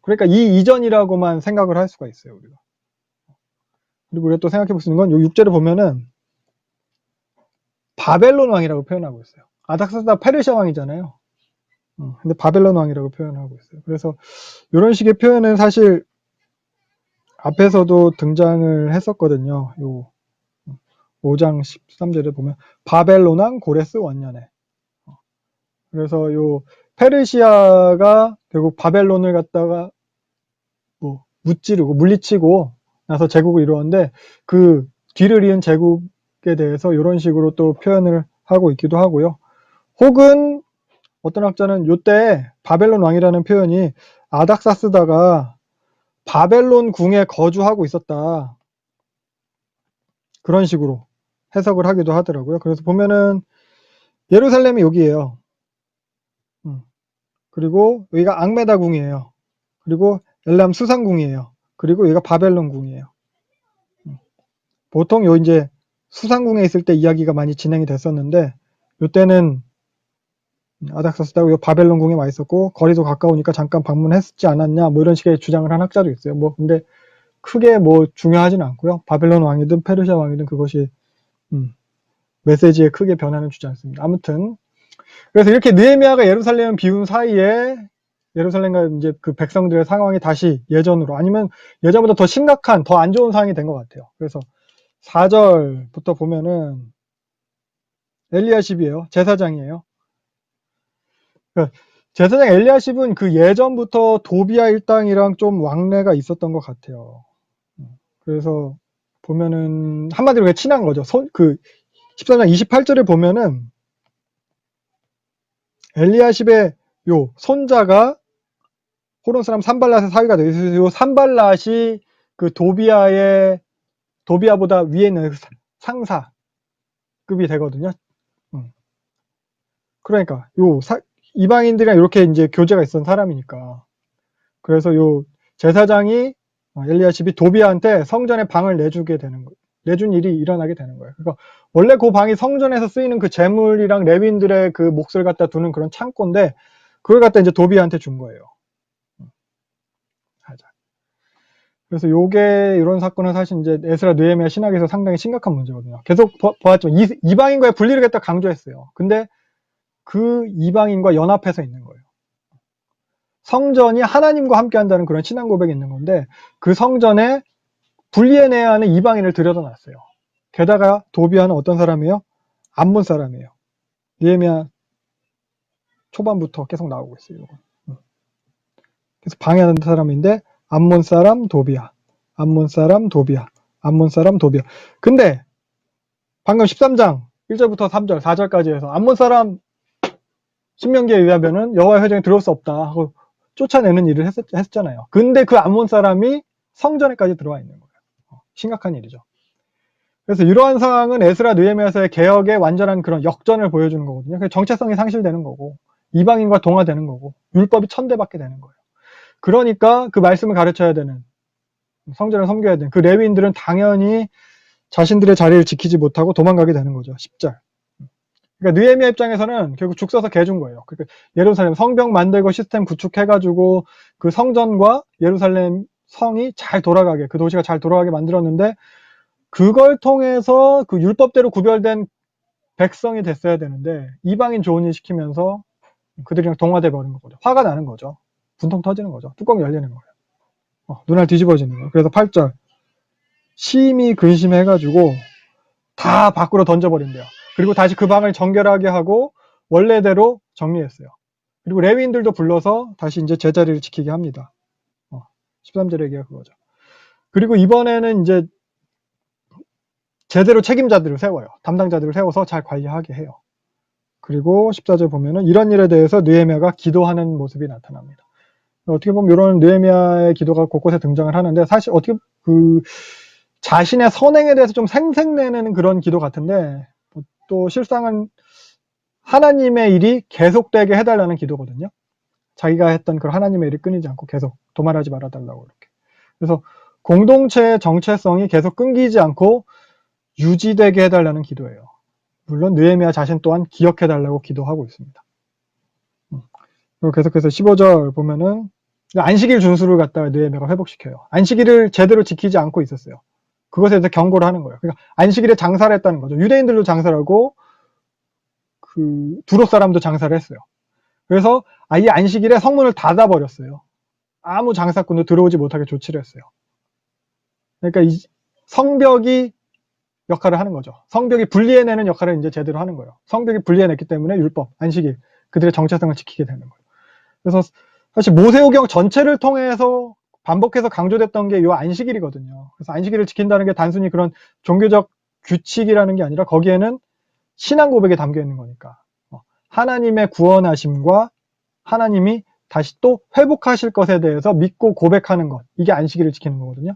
그러니까 이 이전이라고만 생각을 할 수가 있어요, 우리가. 그리고 우리가 또 생각해 볼 수 있는 건 요 6절을 보면은 바벨론 왕이라고 표현하고 있어요. 아닥사스다 페르시아 왕이잖아요. 근데 바벨론 왕이라고 표현하고 있어요. 그래서 이런 식의 표현은 사실 앞에서도 등장을 했었거든요. 요 5장 13절에 보면 바벨론 왕 고레스 원년에 그래서 요 페르시아가 결국 바벨론을 갖다가 뭐 무찌르고 물리치고 나서 제국을 이루었는데 그 뒤를 이은 제국에 대해서 이런 식으로 또 표현을 하고 있기도 하고요. 혹은 어떤 학자는 요때 바벨론 왕이라는 표현이 아닥사스다가 바벨론 궁에 거주하고 있었다. 그런 식으로 해석을 하기도 하더라고요. 그래서 보면은 예루살렘이 여기에요. 그리고 여기가 앙메다 궁이에요. 그리고 엘람 수상궁이에요. 그리고 여기가 바벨론 궁이에요. 보통 요 이제 수상궁에 있을 때 이야기가 많이 진행이 됐었는데 요때는 아닥사스다고 요 바벨론 궁에 와 있었고 거리도 가까우니까 잠깐 방문했지 않았냐 뭐 이런 식의 주장을 한 학자도 있어요. 뭐 근데 크게 뭐 중요하지는 않고요. 바벨론 왕이든 페르시아 왕이든 그것이 메시지에 크게 변화는 주지 않습니다. 아무튼 그래서 이렇게 느헤미야가 예루살렘을 비운 사이에 예루살렘과 이제 그 백성들의 상황이 다시 예전으로 아니면 예전보다 더 심각한 더 안 좋은 상황이 된 것 같아요. 그래서 4절부터 보면은 엘리야십이에요. 제사장이에요. 제사장 엘리야십은 그 예전부터 도비야 일당이랑 좀 왕래가 있었던 것 같아요. 그래서 보면은 한마디로 친한 거죠. 그 13장 28절에 보면은 엘리야십의 요 손자가 호론 사람 산발랏의 사위가 되어 있어요. 요 산발랏이 그 도비야보다 위에 있는 상사급이 되거든요. 그러니까 이방인들이랑 이렇게 이제 교제가 있었던 사람이니까. 그래서 요 제사장이 엘리야십이 도비야한테 성전에 방을 내주게 되는 거예요. 내준 일이 일어나게 되는 거예요. 그러니까 원래 그 방이 성전에서 쓰이는 그 재물이랑 레위인들의 그 몫을 갖다 두는 그런 창고인데 그걸 갖다 이제 도비야한테 준 거예요. 그래서 요게 이런 사건은 사실 이제 에스라 느헤미야 신학에서 상당히 심각한 문제거든요. 계속 보았지만 이방인과의 분리를 갖다 강조했어요. 근데 그 이방인과 연합해서 있는 거예요. 성전이 하나님과 함께 한다는 그런 신앙 고백이 있는 건데 그 성전에 분리해내야 하는 이방인을 들여다 놨어요. 게다가 도비야는 어떤 사람이에요? 암몬 사람이에요. 느헤미야 초반부터 계속 나오고 있어요. 이건. 그래서 방해하는 사람인데 암몬 사람 도비야, 암몬 사람 도비야, 암몬 사람 도비야. 근데 방금 13장 1절부터 3절, 4절까지 해서 암몬 사람 신명기에 의하면은 여호와의 회중에 들어올 수 없다 하고 쫓아내는 일을 했잖아요. 근데 그 암몬 사람이 성전에까지 들어와 있는 거예요. 심각한 일이죠. 그래서 이러한 상황은 에스라 느헤미야서의 개혁의 완전한 그런 역전을 보여주는 거거든요. 정체성이 상실되는 거고 이방인과 동화되는 거고 율법이 천대받게 되는 거예요. 그러니까 그 말씀을 가르쳐야 되는 성전을 섬겨야 되는 그 레위인들은 당연히 자신들의 자리를 지키지 못하고 도망가게 되는 거죠. 10절. 그러니까 느헤미야 입장에서는 결국 죽 서서 개준 거예요. 그러니까 예루살렘 성벽 만들고 시스템 구축해가지고 그 성전과 예루살렘 성이 잘 돌아가게 그 도시가 잘 돌아가게 만들었는데 그걸 통해서 그 율법대로 구별된 백성이 됐어야 되는데 이방인 좋은 일 시키면서 그들이랑 동화돼 버린 거죠. 화가 나는 거죠. 분통 터지는 거죠. 뚜껑 열리는 거예요. 눈알 뒤집어지는 거예요. 그래서 8절 심히 근심해가지고 다 밖으로 던져버린대요. 그리고 다시 그 방을 정결하게 하고 원래대로 정리했어요. 그리고 레위인들도 불러서 다시 이제 제자리를 지키게 합니다. 13절 얘기가 그거죠. 그리고 이번에는 이제 제대로 책임자들을 세워요. 담당자들을 세워서 잘 관리하게 해요. 그리고 14절 보면은 이런 일에 대해서 느헤미야가 기도하는 모습이 나타납니다. 어떻게 보면 이런 느헤미야의 기도가 곳곳에 등장을 하는데 사실 어떻게 그 자신의 선행에 대해서 좀 생색내는 그런 기도 같은데 또 실상은 하나님의 일이 계속되게 해달라는 기도거든요. 자기가 했던 그 하나님의 일이 끊이지 않고 계속 도말하지 말아달라고 이렇게. 그래서 공동체의 정체성이 계속 끊기지 않고 유지되게 해달라는 기도예요. 물론 느헤미야 자신 또한 기억해달라고 기도하고 있습니다. 그리고 계속해서 15절 보면은 안식일 준수를 갖다가 느헤미야가 회복시켜요. 안식일을 제대로 지키지 않고 있었어요. 그것에 대해서 경고를 하는 거예요. 그러니까 안식일에 장사를 했다는 거죠. 유대인들도 장사를 하고 그 두로 사람도 장사를 했어요. 그래서 아예 안식일에 성문을 닫아버렸어요. 아무 장사꾼도 들어오지 못하게 조치를 했어요. 그러니까 이 성벽이 역할을 하는 거죠. 성벽이 분리해내는 역할을 이제 제대로 하는 거예요. 성벽이 분리해냈기 때문에 율법, 안식일 그들의 정체성을 지키게 되는 거예요. 그래서 사실 모세오경 전체를 통해서 반복해서 강조됐던 게 이 안식일이거든요. 그래서 안식일을 지킨다는 게 단순히 그런 종교적 규칙이라는 게 아니라 거기에는 신앙 고백이 담겨 있는 거니까 하나님의 구원하심과 하나님이 다시 또 회복하실 것에 대해서 믿고 고백하는 것, 이게 안식일을 지키는 거거든요.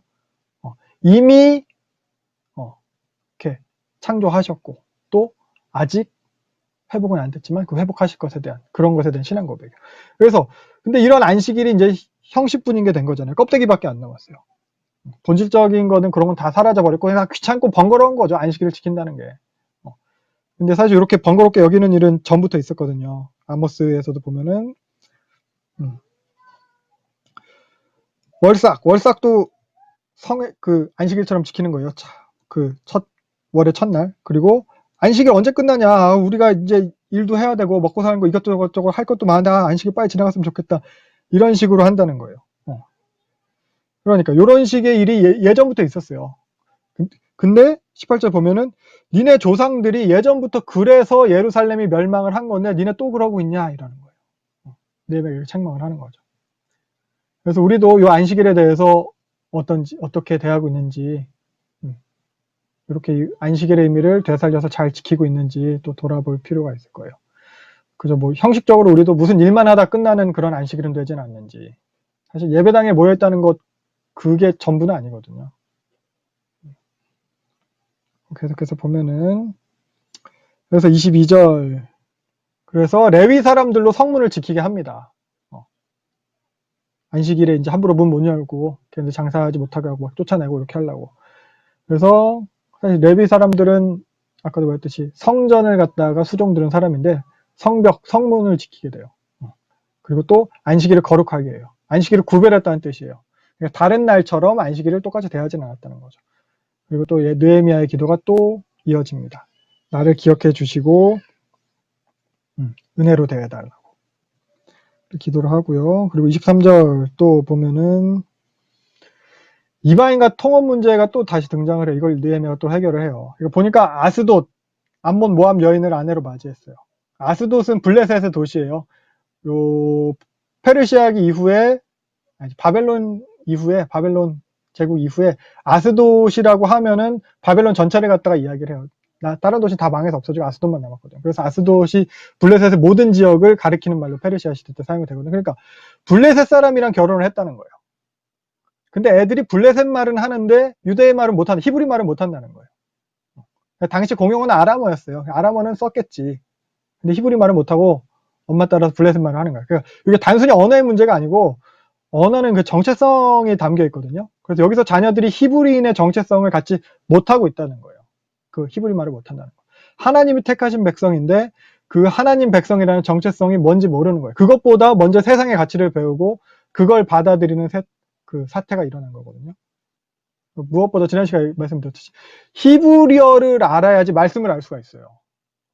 이미 이렇게 창조하셨고 또 아직 회복은 안 됐지만 그 회복하실 것에 대한 그런 것에 대한 신앙 고백. 그래서 근데 이런 안식일이 이제 형식뿐인 게 된 거잖아요. 껍데기밖에 안 남았어요. 본질적인 거는 그런 건 다 사라져 버렸고 그냥 귀찮고 번거로운 거죠. 안식일을 지킨다는 게. 근데 사실 이렇게 번거롭게 여기는 일은 전부터 있었거든요. 아모스에서도 보면은 월삭도 성의 그 안식일처럼 지키는 거예요. 그 첫 월의 첫날. 그리고 안식일 언제 끝나냐? 우리가 이제 일도 해야 되고 먹고 사는 거 이것저것 할 것도 많아. 안식일 빨리 지나갔으면 좋겠다. 이런 식으로 한다는 거예요. 그러니까 이런 식의 일이 예전부터 있었어요. 근데 18절 보면은 니네 조상들이 예전부터 그래서 예루살렘이 멸망을 한 건데 니네 또 그러고 있냐 이라는 거예요. 니네가 책망을 하는 거죠. 그래서 우리도 이 안식일에 대해서 어떻게 대하고 있는지 이렇게 안식일의 의미를 되살려서 잘 지키고 있는지 또 돌아볼 필요가 있을 거예요. 그저 뭐 형식적으로 우리도 무슨 일만 하다 끝나는 그런 안식일은 되지는 않는지. 사실 예배당에 모여있다는 것 그게 전부는 아니거든요. 계속해서 보면은 그래서 22절 그래서 레위 사람들로 성문을 지키게 합니다. 안식일에 이제 함부로 문 못 열고 걔네들 장사하지 못하게 하고 막 쫓아내고 이렇게 하려고. 그래서 사실 레위 사람들은 아까도 말했듯이 성전을 갖다가 수종드는 사람인데 성문을 지키게 돼요. 그리고 또 안식일을 거룩하게 해요. 안식일을 구별했다는 뜻이에요. 그러니까 다른 날처럼 안식일을 똑같이 대하지는 않았다는 거죠. 그리고 또 느헤미야의 기도가 또 이어집니다. 나를 기억해 주시고 은혜로 대해달라고 기도를 하고요. 그리고 23절 또 보면은 이방인과 통혼 문제가 또 다시 등장을 해요. 이걸 느헤미야가 또 해결을 해요. 이거 보니까 아스돗, 암몬 모압 여인을 아내로 맞이했어요. 아스돗은 블레셋의 도시예요. 요 페르시아기 이후에 바벨론 제국 이후에 아스돗이라고 하면은 바벨론 전체를 갖다가 이야기를 해요. 다른 도시 다 망해서 없어지고 아스돗만 남았거든요. 그래서 아스돗이 블레셋의 모든 지역을 가리키는 말로 페르시아 시대 때 사용이 되거든요. 그러니까 블레셋 사람이랑 결혼을 했다는 거예요. 근데 애들이 블레셋 말은 하는데 유대의 말은 못하는, 히브리 말은 못한다는 거예요. 당시 공용어는 아람어였어요. 아람어는 썼겠지. 근데 히브리 말은 못하고 엄마 따라서 블레셋 말을 하는 거예요. 그러니까 이게 단순히 언어의 문제가 아니고 언어는 그 정체성이 담겨 있거든요. 그래서 여기서 자녀들이 히브리인의 정체성을 갖지 못하고 있다는 거예요. 그 히브리 말을 못한다는 거예요. 하나님이 택하신 백성인데 그 하나님 백성이라는 정체성이 뭔지 모르는 거예요. 그것보다 먼저 세상의 가치를 배우고 그걸 받아들이는 그 사태가 일어난 거거든요. 무엇보다 지난 시간에 말씀드렸듯이 히브리어를 알아야지 말씀을 알 수가 있어요.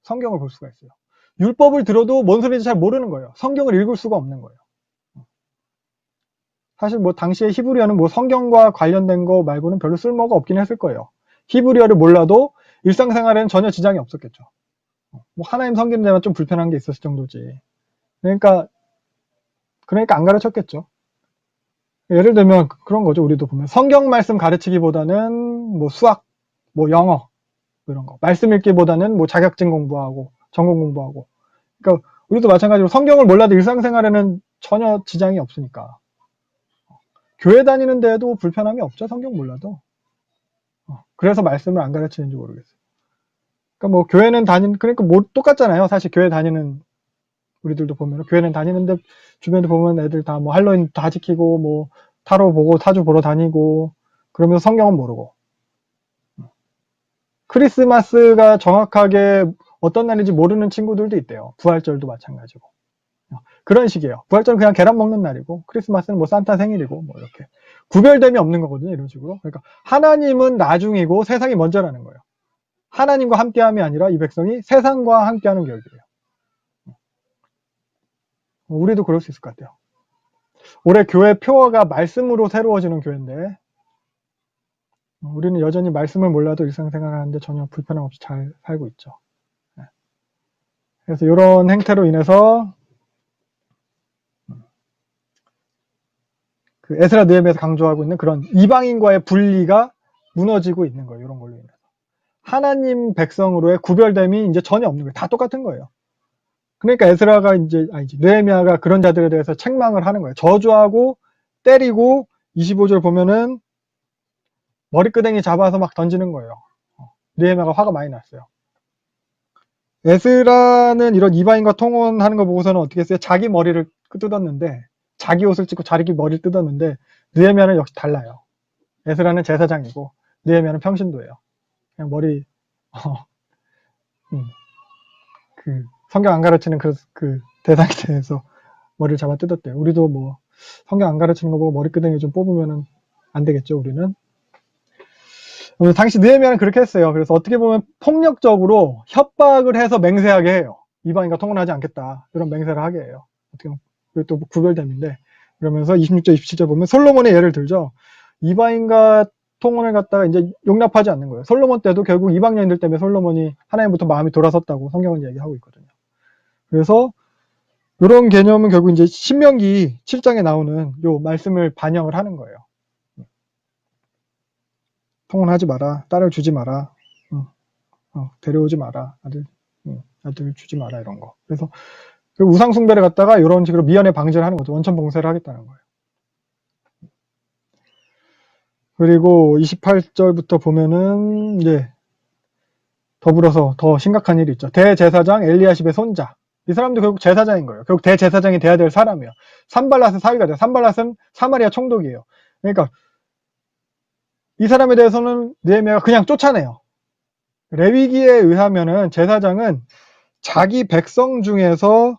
성경을 볼 수가 있어요. 율법을 들어도 뭔 소리인지 잘 모르는 거예요. 성경을 읽을 수가 없는 거예요. 사실 뭐 당시에 히브리어는 뭐 성경과 관련된 거 말고는 별로 쓸모가 없긴 했을 거예요. 히브리어를 몰라도 일상생활에는 전혀 지장이 없었겠죠. 뭐 하나님 섬기는 데만 좀 불편한 게 있었을 정도지. 그러니까 안 가르쳤겠죠. 예를 들면 그런 거죠. 우리도 보면 성경 말씀 가르치기보다는 뭐 수학, 뭐 영어 이런 거. 말씀 읽기보다는 뭐 자격증 공부하고 전공 공부하고. 그러니까 우리도 마찬가지로 성경을 몰라도 일상생활에는 전혀 지장이 없으니까. 교회 다니는 데에도 불편함이 없죠. 성경 몰라도. 그래서 말씀을 안 가르치는지 모르겠어요. 그러니까 뭐 교회는 그러니까 뭐 똑같잖아요. 사실 교회 다니는 우리들도 보면 교회는 다니는데 주변에 보면 애들 다 뭐 할로윈 다 지키고 뭐 타로 보고 타주 보러 다니고 그러면서 성경은 모르고 크리스마스가 정확하게 어떤 날인지 모르는 친구들도 있대요. 부활절도 마찬가지고 그런 식이에요. 부활절은 그냥 계란 먹는 날이고 크리스마스는 뭐 산타 생일이고 뭐 이렇게 구별됨이 없는 거거든요. 이런 식으로. 그러니까 하나님은 나중이고 세상이 먼저라는 거예요. 하나님과 함께함이 아니라 이 백성이 세상과 함께하는 격이에요. 우리도 그럴 수 있을 것 같아요. 올해 교회 표어가 말씀으로 새로워지는 교회인데 우리는 여전히 말씀을 몰라도 일상생활을 하는데 전혀 불편함 없이 잘 살고 있죠. 그래서 이런 행태로 인해서 그 에스라 느헤미야에서 강조하고 있는 그런 이방인과의 분리가 무너지고 있는 거예요. 이런 걸로 인해서. 하나님 백성으로의 구별됨이 이제 전혀 없는 거예요. 다 똑같은 거예요. 그러니까 에스라가 느헤미야가 그런 자들에 대해서 책망을 하는 거예요. 저주하고 때리고 25절 보면은 머리끄댕이 잡아서 막 던지는 거예요. 느헤미야가 화가 많이 났어요. 에스라는 이런 이방인과 통혼하는 거 보고서는 어떻게 했어요? 자기 머리를 뜯었는데, 자기 옷을 찢고 자기 머리를 뜯었는데, 느헤미야는 역시 달라요. 에스라는 제사장이고 느헤미야는 평신도예요. 그냥 머리 그 성경 안 가르치는 그 대상에 대해서 머리를 잡아 뜯었대요. 우리도 뭐 성경 안 가르치는 거 보고 머리끄댕이 좀 뽑으면은 안 되겠죠, 우리는. 당시 느헤미야는 그렇게 했어요. 그래서 어떻게 보면 폭력적으로 협박을 해서 맹세하게 해요. 이방인과 통혼하지 않겠다. 이런 맹세를 하게 해요. 어떻게 보면 그게 또 구별됨인데, 그러면서 26절, 27절 보면 솔로몬의 예를 들죠. 이방인과 통혼을 갖다가 이제 용납하지 않는 거예요. 솔로몬 때도 결국 이방 여인들 때문에 솔로몬이 하나님부터 마음이 돌아섰다고 성경은 얘기하고 있거든요. 그래서 이런 개념은 결국 이제 신명기 7장에 나오는 요 말씀을 반영을 하는 거예요. 통혼하지 마라, 딸을 주지 마라, 데려오지 마라, 아들 주지 마라, 이런 거. 그래서 그 우상 숭배를 갖다가 이런 식으로 미연에 방지를 하는 거죠. 원천 봉쇄를 하겠다는 거예요. 그리고 28절부터 보면은 이제 더불어서 더 심각한 일이 있죠. 대제사장 엘리야십의 손자. 이 사람도 결국 제사장인 거예요. 결국 대제사장이 돼야 될 사람이에요. 산발랏은 사위가 돼요. 산발랏은 사마리아 총독이에요. 그러니까 이 사람에 대해서는 느헤미야가 그냥 쫓아내요. 레위기에 의하면은 제사장은 자기 백성 중에서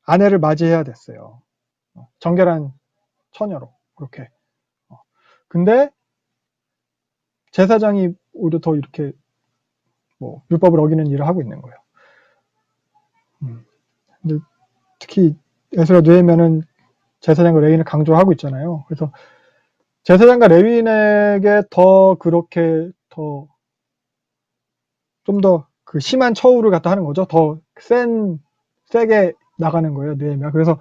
아내를 맞이해야 됐어요. 정결한 처녀로 그렇게. 근데 제사장이 오히려 더 이렇게 뭐 율법을 어기는 일을 하고 있는 거예요. 근데 특히 에스라 느헤미야는 제사장과 레위인을 강조하고 있잖아요. 그래서 제사장과 레위인에게 더 그렇게 더 좀 더 그 심한 처우를 갖다 하는 거죠. 더 세게 나가는 거예요, 느헤미야. 그래서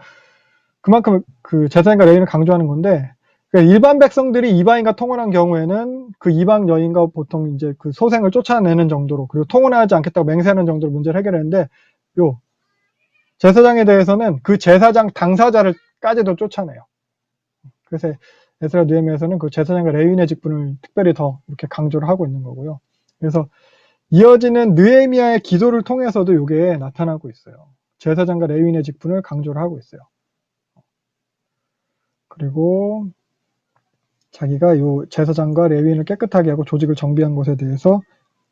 그만큼 그 제사장과 레위인을 강조하는 건데, 그러니까 일반 백성들이 이방인과 통혼한 경우에는 그 이방 여인과 보통 이제 그 소생을 쫓아내는 정도로, 그리고 통혼하지 않겠다고 맹세하는 정도로 문제를 해결했는데, 요 제사장에 대해서는 그 제사장 당사자를까지도 쫓아내요. 그래서 에스라 느헤미야에서는 그 제사장과 레위인의 직분을 특별히 더 이렇게 강조를 하고 있는 거고요. 그래서 이어지는 느헤미야의 기도를 통해서도 이게 나타나고 있어요. 제사장과 레위인의 직분을 강조를 하고 있어요. 그리고 자기가 이 제사장과 레위인을 깨끗하게 하고 조직을 정비한 것에 대해서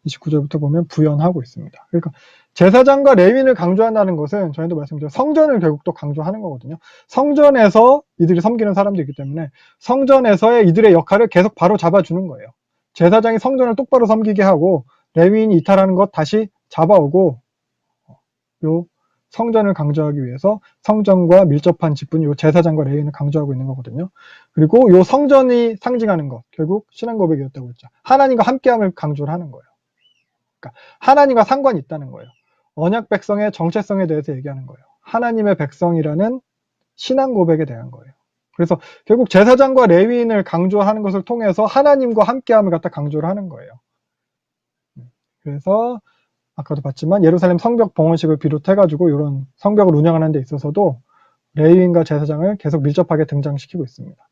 29절부터 보면 부연하고 있습니다. 그러니까 제사장과 레위인을 강조한다는 것은 저희도 말씀드린 성전을 결국 또 강조하는 거거든요. 성전에서 이들이 섬기는 사람들이기 때문에 성전에서의 이들의 역할을 계속 바로 잡아주는 거예요. 제사장이 성전을 똑바로 섬기게 하고 레위인이 이탈하는 것 다시 잡아오고, 요 성전을 강조하기 위해서 성전과 밀접한 직분이 요 제사장과 레위인을 강조하고 있는 거거든요. 그리고 요 성전이 상징하는 것, 결국 신앙 고백이었다고 했죠. 하나님과 함께함을 강조를 하는 거예요. 그러니까 하나님과 상관이 있다는 거예요. 언약 백성의 정체성에 대해서 얘기하는 거예요. 하나님의 백성이라는 신앙 고백에 대한 거예요. 그래서 결국 제사장과 레위인을 강조하는 것을 통해서 하나님과 함께함을 갖다 강조를 하는 거예요. 그래서 아까도 봤지만 예루살렘 성벽 봉헌식을 비롯해가지고 이런 성벽을 운영하는 데 있어서도 레위인과 제사장을 계속 밀접하게 등장시키고 있습니다.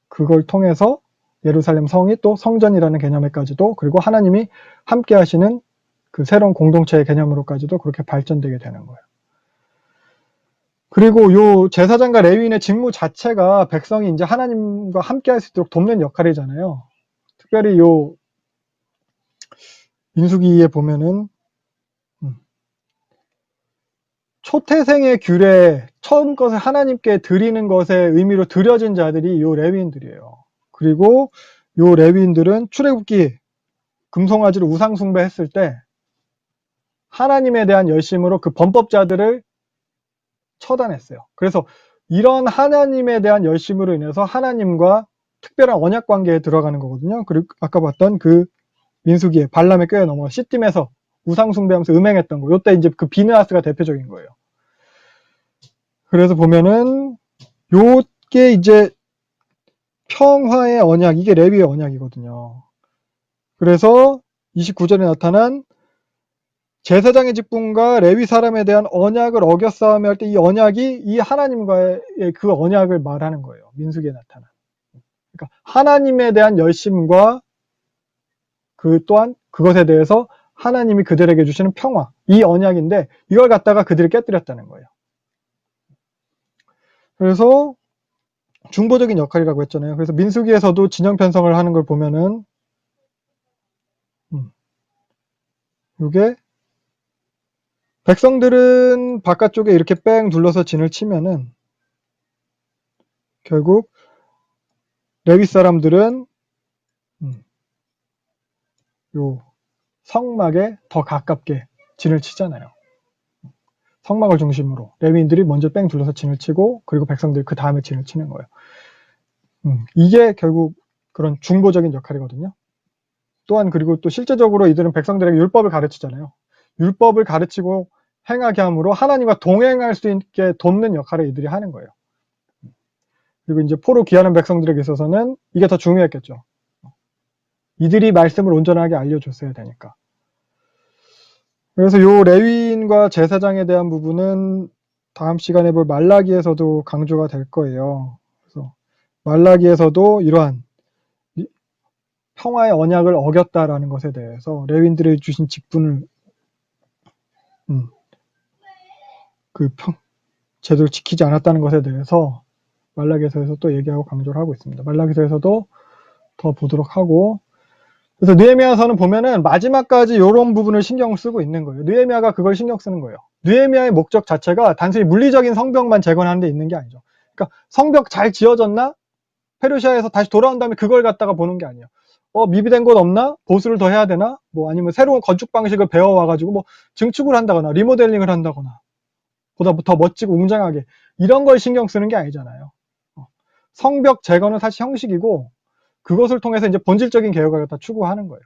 그걸 통해서 예루살렘 성이 또 성전이라는 개념에까지도, 그리고 하나님이 함께 하시는 그 새로운 공동체의 개념으로까지도 그렇게 발전되게 되는 거예요. 그리고 요 제사장과 레위인의 직무 자체가 백성이 이제 하나님과 함께 할 수 있도록 돕는 역할이잖아요. 특별히 요 민수기에 보면은 초태생의 규례, 처음 것을 하나님께 드리는 것의 의미로 드려진 자들이 요 레위인들이에요. 그리고 요 레위인들은 출애굽기 금송아지를 우상 숭배했을 때 하나님에 대한 열심으로 그 범법자들을 처단했어요. 그래서 이런 하나님에 대한 열심으로 인해서 하나님과 특별한 언약 관계에 들어가는 거거든요. 그리고 아까 봤던 그 민수기에 발람의 꾀에 넘어가 시딤에서 우상 숭배하면서 음행했던 거. 요때 이제 그 비느하스가 대표적인 거예요. 그래서 보면은 요게 이제 평화의 언약, 이게 레위의 언약이거든요. 그래서 29절에 나타난 제사장의 직분과 레위 사람에 대한 언약을 어겼사오며 할 때 이 언약이 이 하나님과의 그 언약을 말하는 거예요. 민수기에 나타난. 그러니까 하나님에 대한 열심과 그 또한 그것에 대해서 하나님이 그들에게 주시는 평화, 이 언약인데 이걸 갖다가 그들이 깨뜨렸다는 거예요. 그래서 중보적인 역할이라고 했잖아요. 그래서 민수기에서도 진영 편성을 하는 걸 보면은 이게 백성들은 바깥쪽에 이렇게 뺑 둘러서 진을 치면은 결국 레위 사람들은 요 성막에 더 가깝게 진을 치잖아요. 성막을 중심으로 레위인들이 먼저 뺑 둘러서 진을 치고 그리고 백성들이 그 다음에 진을 치는 거예요. 이게 결국 그런 중보적인 역할이거든요. 또한 그리고 또 실제적으로 이들은 백성들에게 율법을 가르치잖아요. 율법을 가르치고 행하게 함으로 하나님과 동행할 수 있게 돕는 역할을 이들이 하는 거예요. 그리고 이제 포로 귀하는 백성들에게 있어서는 이게 더 중요했겠죠. 이들이 말씀을 온전하게 알려줬어야 되니까. 그래서 요 레위인과 제사장에 대한 부분은 다음 시간에 볼 말라기에서도 강조가 될 거예요. 그래서 말라기에서도 이러한 평화의 언약을 어겼다라는 것에 대해서 레위인들이 주신 직분을 제대로 지키지 않았다는 것에 대해서 말라기서에서 또 얘기하고 강조를 하고 있습니다. 말라기서에서도 더 보도록 하고, 그래서 느헤미야서는 보면은 마지막까지 이런 부분을 신경 쓰고 있는 거예요. 느헤미야가 그걸 신경 쓰는 거예요. 느헤미야의 목적 자체가 단순히 물리적인 성벽만 재건하는 데 있는 게 아니죠. 그러니까 성벽 잘 지어졌나? 페르시아에서 다시 돌아온 다음에 그걸 갖다가 보는 게 아니에요. 미비된 곳 없나? 보수를 더 해야 되나? 뭐 아니면 새로운 건축 방식을 배워와가지고 뭐 증축을 한다거나 리모델링을 한다거나 보다 더 멋지고 웅장하게 이런 걸 신경 쓰는 게 아니잖아요. 성벽 재건은 사실 형식이고 그것을 통해서 이제 본질적인 개혁을 갖다 추구하는 거예요.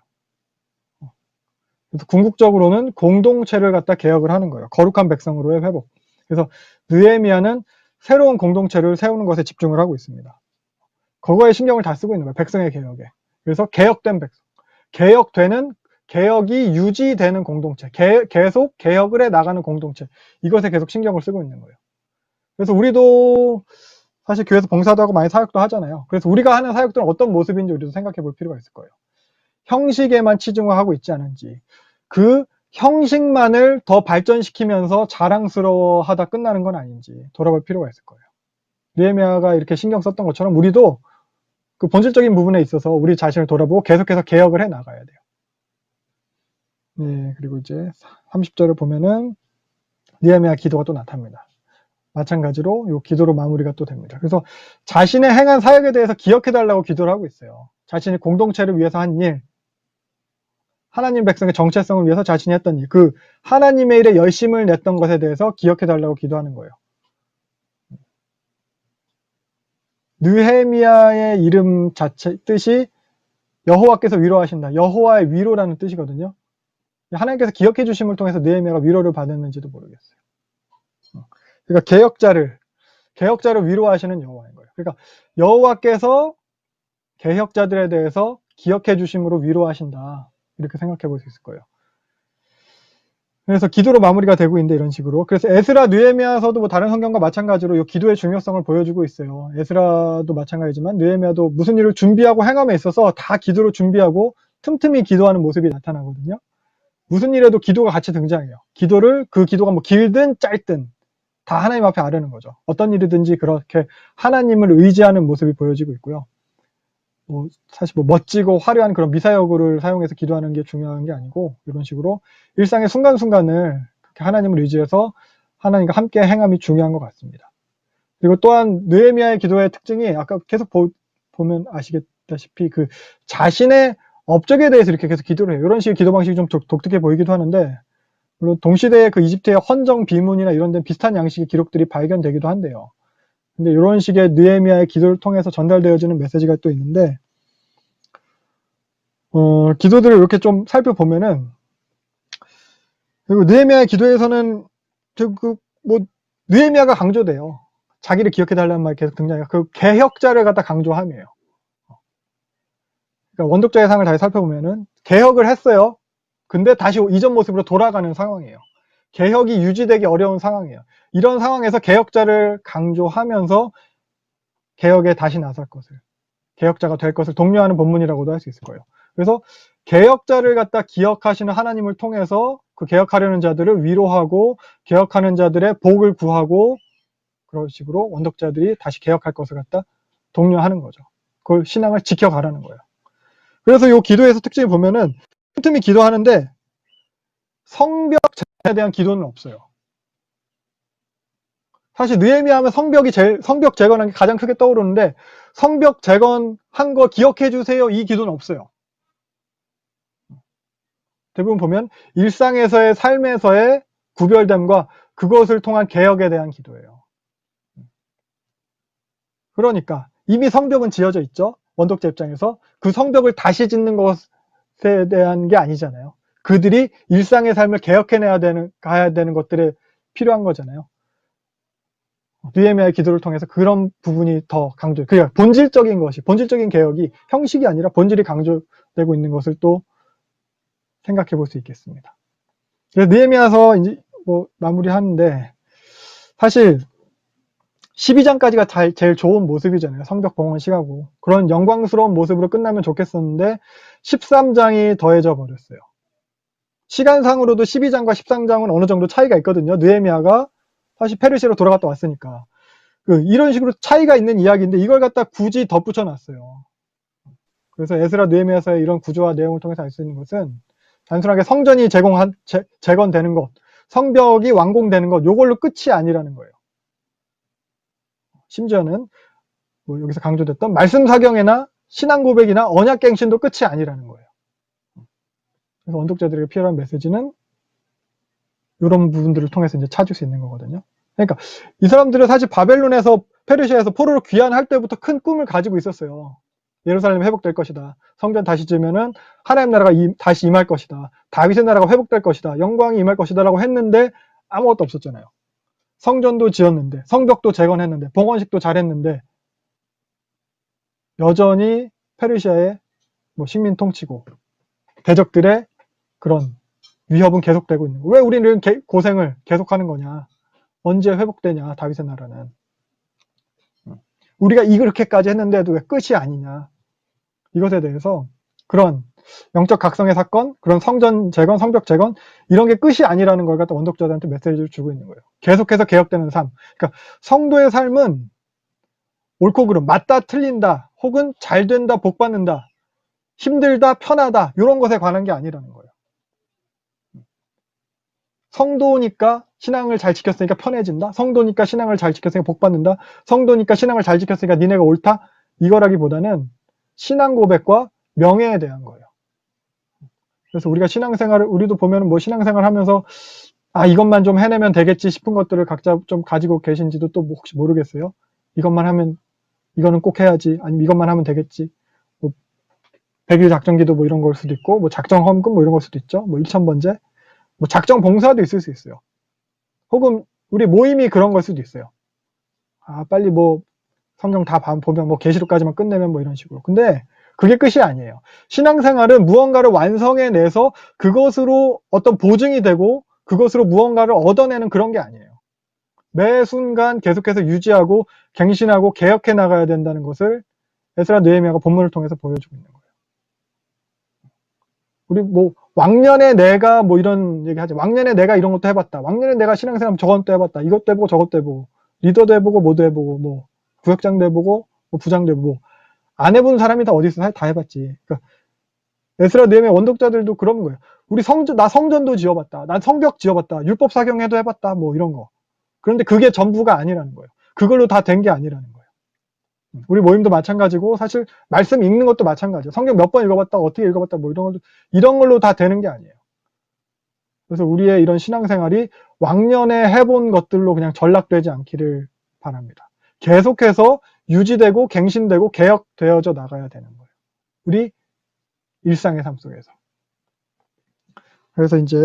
그래서 궁극적으로는 공동체를 갖다 개혁을 하는 거예요. 거룩한 백성으로의 회복. 그래서 느헤미야는 새로운 공동체를 세우는 것에 집중을 하고 있습니다. 그거에 신경을 다 쓰고 있는 거예요. 백성의 개혁에. 그래서 개혁된 백성. 개혁이 유지되는 공동체. 계속 개혁을 해 나가는 공동체. 이것에 계속 신경을 쓰고 있는 거예요. 그래서 우리도 사실 교회에서 봉사도 하고 많이 사역도 하잖아요. 그래서 우리가 하는 사역들은 어떤 모습인지 우리도 생각해 볼 필요가 있을 거예요. 형식에만 치중하고 있지 않은지, 그 형식만을 더 발전시키면서 자랑스러워하다 끝나는 건 아닌지 돌아볼 필요가 있을 거예요. 느헤미야가 이렇게 신경 썼던 것처럼 우리도 그 본질적인 부분에 있어서 우리 자신을 돌아보고 계속해서 개혁을 해 나가야 돼요. 네, 그리고 이제 30절을 보면은 느헤미야 기도가 또 나타납니다. 마찬가지로 이 기도로 마무리가 또 됩니다. 그래서 자신의 행한 사역에 대해서 기억해달라고 기도를 하고 있어요. 자신의 공동체를 위해서 한 일, 하나님 백성의 정체성을 위해서 자신이 했던 일, 그 하나님의 일에 열심을 냈던 것에 대해서 기억해달라고 기도하는 거예요. 느헤미야의 이름 자체 뜻이 여호와께서 위로하신다. 여호와의 위로라는 뜻이거든요. 하나님께서 기억해 주심을 통해서 느헤미야가 위로를 받았는지도 모르겠어요. 그러니까 개혁자를 위로하시는 여호와인 거예요. 그러니까 여호와께서 개혁자들에 대해서 기억해 주심으로 위로하신다. 이렇게 생각해 볼 수 있을 거예요. 그래서 기도로 마무리가 되고 있는데 이런 식으로. 그래서 에스라, 느헤미야서도 뭐 다른 성경과 마찬가지로 이 기도의 중요성을 보여주고 있어요. 에스라도 마찬가지지만 느헤미야도 무슨 일을 준비하고 행함에 있어서 다 기도로 준비하고 틈틈이 기도하는 모습이 나타나거든요. 무슨 일에도 기도가 같이 등장해요. 그 기도가 뭐 길든 짧든 다 하나님 앞에 아뢰는 거죠. 어떤 일이든지 그렇게 하나님을 의지하는 모습이 보여지고 있고요. 사실 멋지고 화려한 그런 미사여구를 사용해서 기도하는 게 중요한 게 아니고 이런 식으로 일상의 순간순간을 그렇게 하나님을 의지해서 하나님과 함께 행함이 중요한 것 같습니다. 그리고 또한 느헤미야의 기도의 특징이 아까 계속 보면 아시겠다시피 그 자신의 업적에 대해서 이렇게 계속 기도를 해요. 이런 식의 기도 방식이 좀 독특해 보이기도 하는데 물론 동시대의 그 이집트의 헌정 비문이나 이런 데 비슷한 양식의 기록들이 발견되기도 한데요. 근데 이런 식의 느헤미야의 기도를 통해서 전달되어지는 메시지가 또 있는데 기도들을 이렇게 좀 살펴보면은 그리고 느헤미야의 기도에서는 뭐 느헤미야가 강조돼요. 자기를 기억해달라는 말이 계속 등장해요. 그 개혁자를 갖다 강조함이에요. 그러니까 원독자의 상을 다시 살펴보면은 개혁을 했어요. 근데 다시 이전 모습으로 돌아가는 상황이에요. 개혁이 유지되기 어려운 상황이에요. 이런 상황에서 개혁자를 강조하면서 개혁에 다시 나설 것을, 개혁자가 될 것을 독려하는 본문이라고도 할 수 있을 거예요. 그래서 개혁자를 갖다 기억하시는 하나님을 통해서 그 개혁하려는 자들을 위로하고 개혁하는 자들의 복을 구하고 그런 식으로 원독자들이 다시 개혁할 것을 갖다 독려하는 거죠. 그걸 신앙을 지켜가라는 거예요. 그래서 이 기도에서 특징을 보면은 틈틈이 기도하는데 성벽 재건에 대한 기도는 없어요. 사실 느헤미야 하면 성벽 재건한 게 가장 크게 떠오르는데 성벽 재건한 거 기억해 주세요 이 기도는 없어요. 대부분 보면 일상에서의 삶에서의 구별됨과 그것을 통한 개혁에 대한 기도예요. 그러니까 이미 성벽은 지어져 있죠. 원독자 입장에서 그 성벽을 다시 짓는 것에 대한 게 아니잖아요. 그들이 일상의 삶을 개혁해내야 가야 되는 것들에 필요한 거잖아요. 느헤미야의 기도를 통해서 그런 부분이 더 강조, 그러니까 본질적인 개혁이 형식이 아니라 본질이 강조되고 있는 것을 또 생각해 볼 수 있겠습니다. 그래서 느헤미야서 이제 뭐 마무리하는데 사실 12장까지가 제일 좋은 모습이잖아요. 성벽 봉헌식하고 그런 영광스러운 모습으로 끝나면 좋겠었는데 13장이 더해져 버렸어요. 시간상으로도 12장과 13장은 어느 정도 차이가 있거든요. 느헤미야가 사실 페르시아로 돌아갔다 왔으니까 이런 식으로 차이가 있는 이야기인데 이걸 갖다 굳이 덧붙여 놨어요. 그래서 에스라 느헤미야서의 이런 구조와 내용을 통해서 알 수 있는 것은 단순하게 성전이 재건되는 것, 성벽이 완공되는 것, 요걸로 끝이 아니라는 거예요. 심지어는 뭐 여기서 강조됐던 말씀 사경이나 신앙 고백이나 언약 갱신도 끝이 아니라는 거예요. 그래서 원독자들에게 필요한 메시지는 이런 부분들을 통해서 이제 찾을 수 있는 거거든요. 그러니까 이 사람들은 사실 바벨론에서 페르시아에서 포로로 귀환할 때부터 큰 꿈을 가지고 있었어요. 예루살렘이 회복될 것이다. 성전 다시 지으면은 하나님 나라가 다시 임할 것이다. 다윗의 나라가 회복될 것이다. 영광이 임할 것이다 라고 했는데 아무것도 없었잖아요. 성전도 지었는데 성벽도 재건했는데 봉헌식도 잘했는데 여전히 페르시아의 뭐 식민 통치고 대적들의 그런 위협은 계속되고 있는 거예요. 왜 우리는 고생을 계속하는 거냐. 언제 회복되냐 다윗의 나라는. 우리가 이렇게까지 했는데도 왜 끝이 아니냐. 이것에 대해서 그런 영적 각성의 사건, 그런 성전 재건, 성벽 재건 이런 게 끝이 아니라는 걸 갖다 원독자들한테 메시지를 주고 있는 거예요. 계속해서 개혁되는 삶. 그러니까 성도의 삶은 옳고 그름, 맞다 틀린다, 혹은 잘 된다, 복 받는다, 힘들다, 편하다 이런 것에 관한 게 아니라는 거예요. 성도니까 신앙을 잘 지켰으니까 편해진다. 성도니까 신앙을 잘 지켰으니까 복 받는다. 성도니까 신앙을 잘 지켰으니까 니네가 옳다. 이거라기보다는 신앙 고백과 명예에 대한 거예요. 그래서 우리가 신앙생활을 우리도 보면 뭐 신앙생활 하면서 이것만 좀 해내면 되겠지 싶은 것들을 각자 좀 가지고 계신지도 또 혹시 모르겠어요. 이것만 하면 이거는 꼭 해야지. 아니면 이것만 하면 되겠지. 뭐 100일 작전기도 뭐 이런 걸 수도 있고 뭐 작정 헌금 뭐 이런 걸 수도 있죠. 뭐 1000번제 뭐 작정 봉사도 있을 수 있어요. 혹은 우리 모임이 그런 걸 수도 있어요. 빨리 뭐 성경 다 보면 뭐 계시록까지만 끝내면 뭐 이런 식으로. 근데 그게 끝이 아니에요. 신앙생활은 무언가를 완성해내서 그것으로 어떤 보증이 되고 그것으로 무언가를 얻어내는 그런 게 아니에요. 매 순간 계속해서 유지하고 갱신하고 개혁해 나가야 된다는 것을 에스라 느헤미야가 본문을 통해서 보여주고 있는 거예요. 우리 뭐 왕년에 내가 뭐 이런 얘기 하죠. 왕년에 내가 이런 것도 해봤다. 왕년에 내가 신앙생활 저것도 해봤다. 이것도 해보고 저것도 해보고 리더도 해보고 뭐도 해보고 뭐 구역장도 해보고 뭐 부장도 해보고 안 해본 사람이 다 어디 있어? 다 해봤지. 그러니까 에스라 느헤미야 원독자들도 그런 거예요. 나 성전도 지어봤다. 난 성벽 지어봤다. 율법 사경회도 해봤다. 뭐 이런 거. 그런데 그게 전부가 아니라는 거예요. 그걸로 다 된 게 아니라는 거예요. 우리 모임도 마찬가지고 사실 말씀 읽는 것도 마찬가지예요. 성경 몇 번 읽어봤다. 어떻게 읽어봤다. 뭐 이런 걸로 다 되는 게 아니에요. 그래서 우리의 이런 신앙생활이 왕년에 해본 것들로 그냥 전락되지 않기를 바랍니다. 계속해서 유지되고 갱신되고 개혁되어져 나가야 되는 거예요. 우리 일상의 삶 속에서. 그래서 이제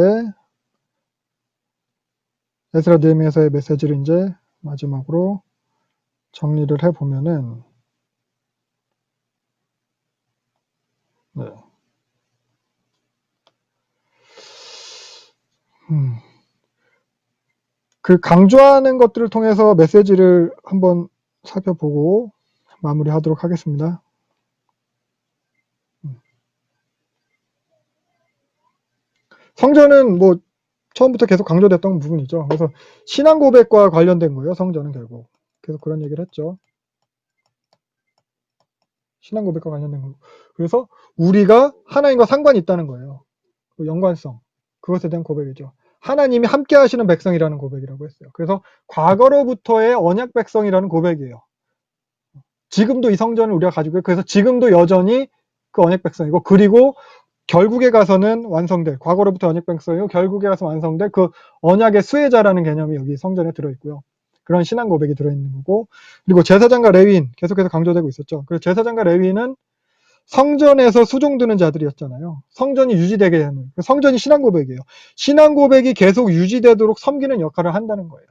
에스라 느헤미야서의 메시지를 이제 마지막으로 정리를 해보면은, 네. 그 강조하는 것들을 통해서 메시지를 한번 살펴보고 마무리하도록 하겠습니다. 성전은 뭐 처음부터 계속 강조됐던 부분이죠. 그래서 신앙 고백과 관련된 거예요. 성전은 결국 계속 그런 얘기를 했죠. 신앙 고백과 관련된 거. 그래서 우리가 하나님과 상관이 있다는 거예요. 그 연관성, 그것에 대한 고백이죠. 하나님이 함께 하시는 백성이라는 고백이라고 했어요. 그래서 과거로부터의 언약 백성이라는 고백이에요. 지금도 이 성전을 우리가 가지고 있고, 그래서 지금도 여전히 그 언약 백성이고, 그리고 결국에 가서는 완성될, 과거로부터 언약 백성이고 결국에 가서 완성될 그 언약의 수혜자라는 개념이 여기 성전에 들어있고요. 그런 신앙 고백이 들어있는 거고, 그리고 제사장과 레위인 계속해서 강조되고 있었죠. 그래서 제사장과 레위인은 성전에서 수종드는 자들이었잖아요. 성전이 유지되게 하는, 성전이 신앙 고백이에요. 신앙 고백이 계속 유지되도록 섬기는 역할을 한다는 거예요.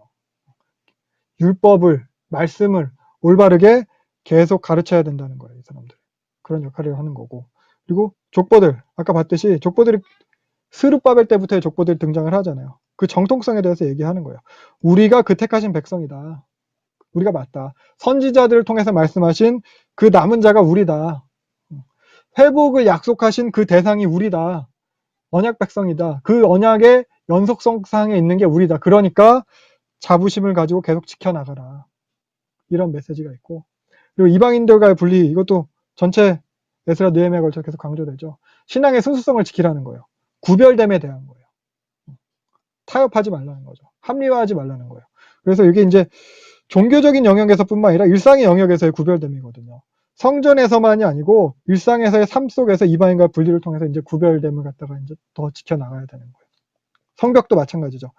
율법을, 말씀을 올바르게 계속 가르쳐야 된다는 거예요. 이 사람들. 그런 역할을 하는 거고. 그리고 족보들, 아까 봤듯이 족보들이 스룹바벨 때부터의 족보들이 등장을 하잖아요. 그 정통성에 대해서 얘기하는 거예요. 우리가 그 택하신 백성이다. 우리가 맞다. 선지자들을 통해서 말씀하신 그 남은 자가 우리다. 회복을 약속하신 그 대상이 우리다. 언약 백성이다. 그 언약의 연속성상에 있는 게 우리다. 그러니까 자부심을 가지고 계속 지켜나가라. 이런 메시지가 있고, 그리고 이방인들과의 분리, 이것도 전체 에스라 느헤미야에 걸쳐 계속 강조되죠. 신앙의 순수성을 지키라는 거예요. 구별됨에 대한 거예요. 타협하지 말라는 거죠. 합리화하지 말라는 거예요. 그래서 이게 이제 종교적인 영역에서뿐만 아니라 일상의 영역에서의 구별됨이거든요. 성전에서만이 아니고 일상에서의 삶 속에서 이방인과 분리를 통해서 이제 구별됨을 갖다가 이제 더 지켜나가야 되는 거예요. 성벽도 마찬가지죠.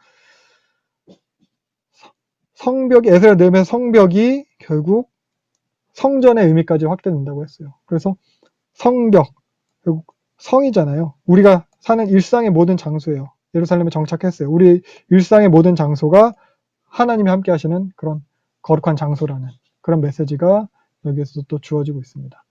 성벽이, 에스라 느헤미야 성벽이 결국 성전의 의미까지 확대된다고 했어요. 그래서 성벽, 결국 성이잖아요. 우리가 사는 일상의 모든 장소예요. 예루살렘에 정착했어요. 우리 일상의 모든 장소가 하나님이 함께 하시는 그런 거룩한 장소라는 그런 메시지가 여기에서 또 주어지고 있습니다.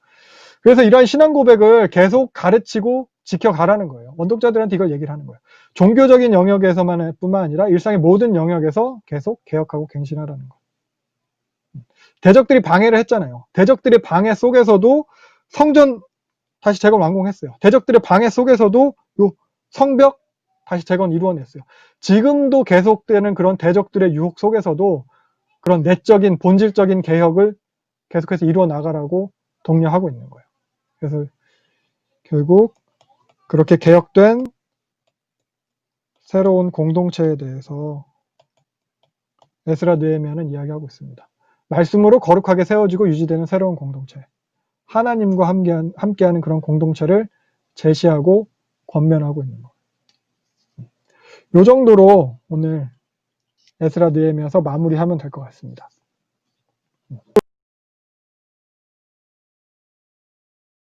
그래서 이러한 신앙 고백을 계속 가르치고 지켜가라는 거예요. 원독자들한테 이걸 얘기를 하는 거예요. 종교적인 영역에서만 뿐만 아니라 일상의 모든 영역에서 계속 개혁하고 갱신하라는 거예요. 대적들이 방해를 했잖아요. 대적들의 방해 속에서도 성전 다시 재건 완공했어요. 대적들의 방해 속에서도 요 성벽 다시 재건 이루어냈어요. 지금도 계속되는 그런 대적들의 유혹 속에서도 그런 내적인 본질적인 개혁을 계속해서 이루어 나가라고 독려하고 있는 거예요. 그래서 결국 그렇게 개혁된 새로운 공동체에 대해서 에스라 느헤미야는 이야기하고 있습니다. 말씀으로 거룩하게 세워지고 유지되는 새로운 공동체, 하나님과 함께하는 그런 공동체를 제시하고 권면하고 있는 거예요. 이 정도로 오늘 에스라 느헤미야서 마무리하면 될 것 같습니다.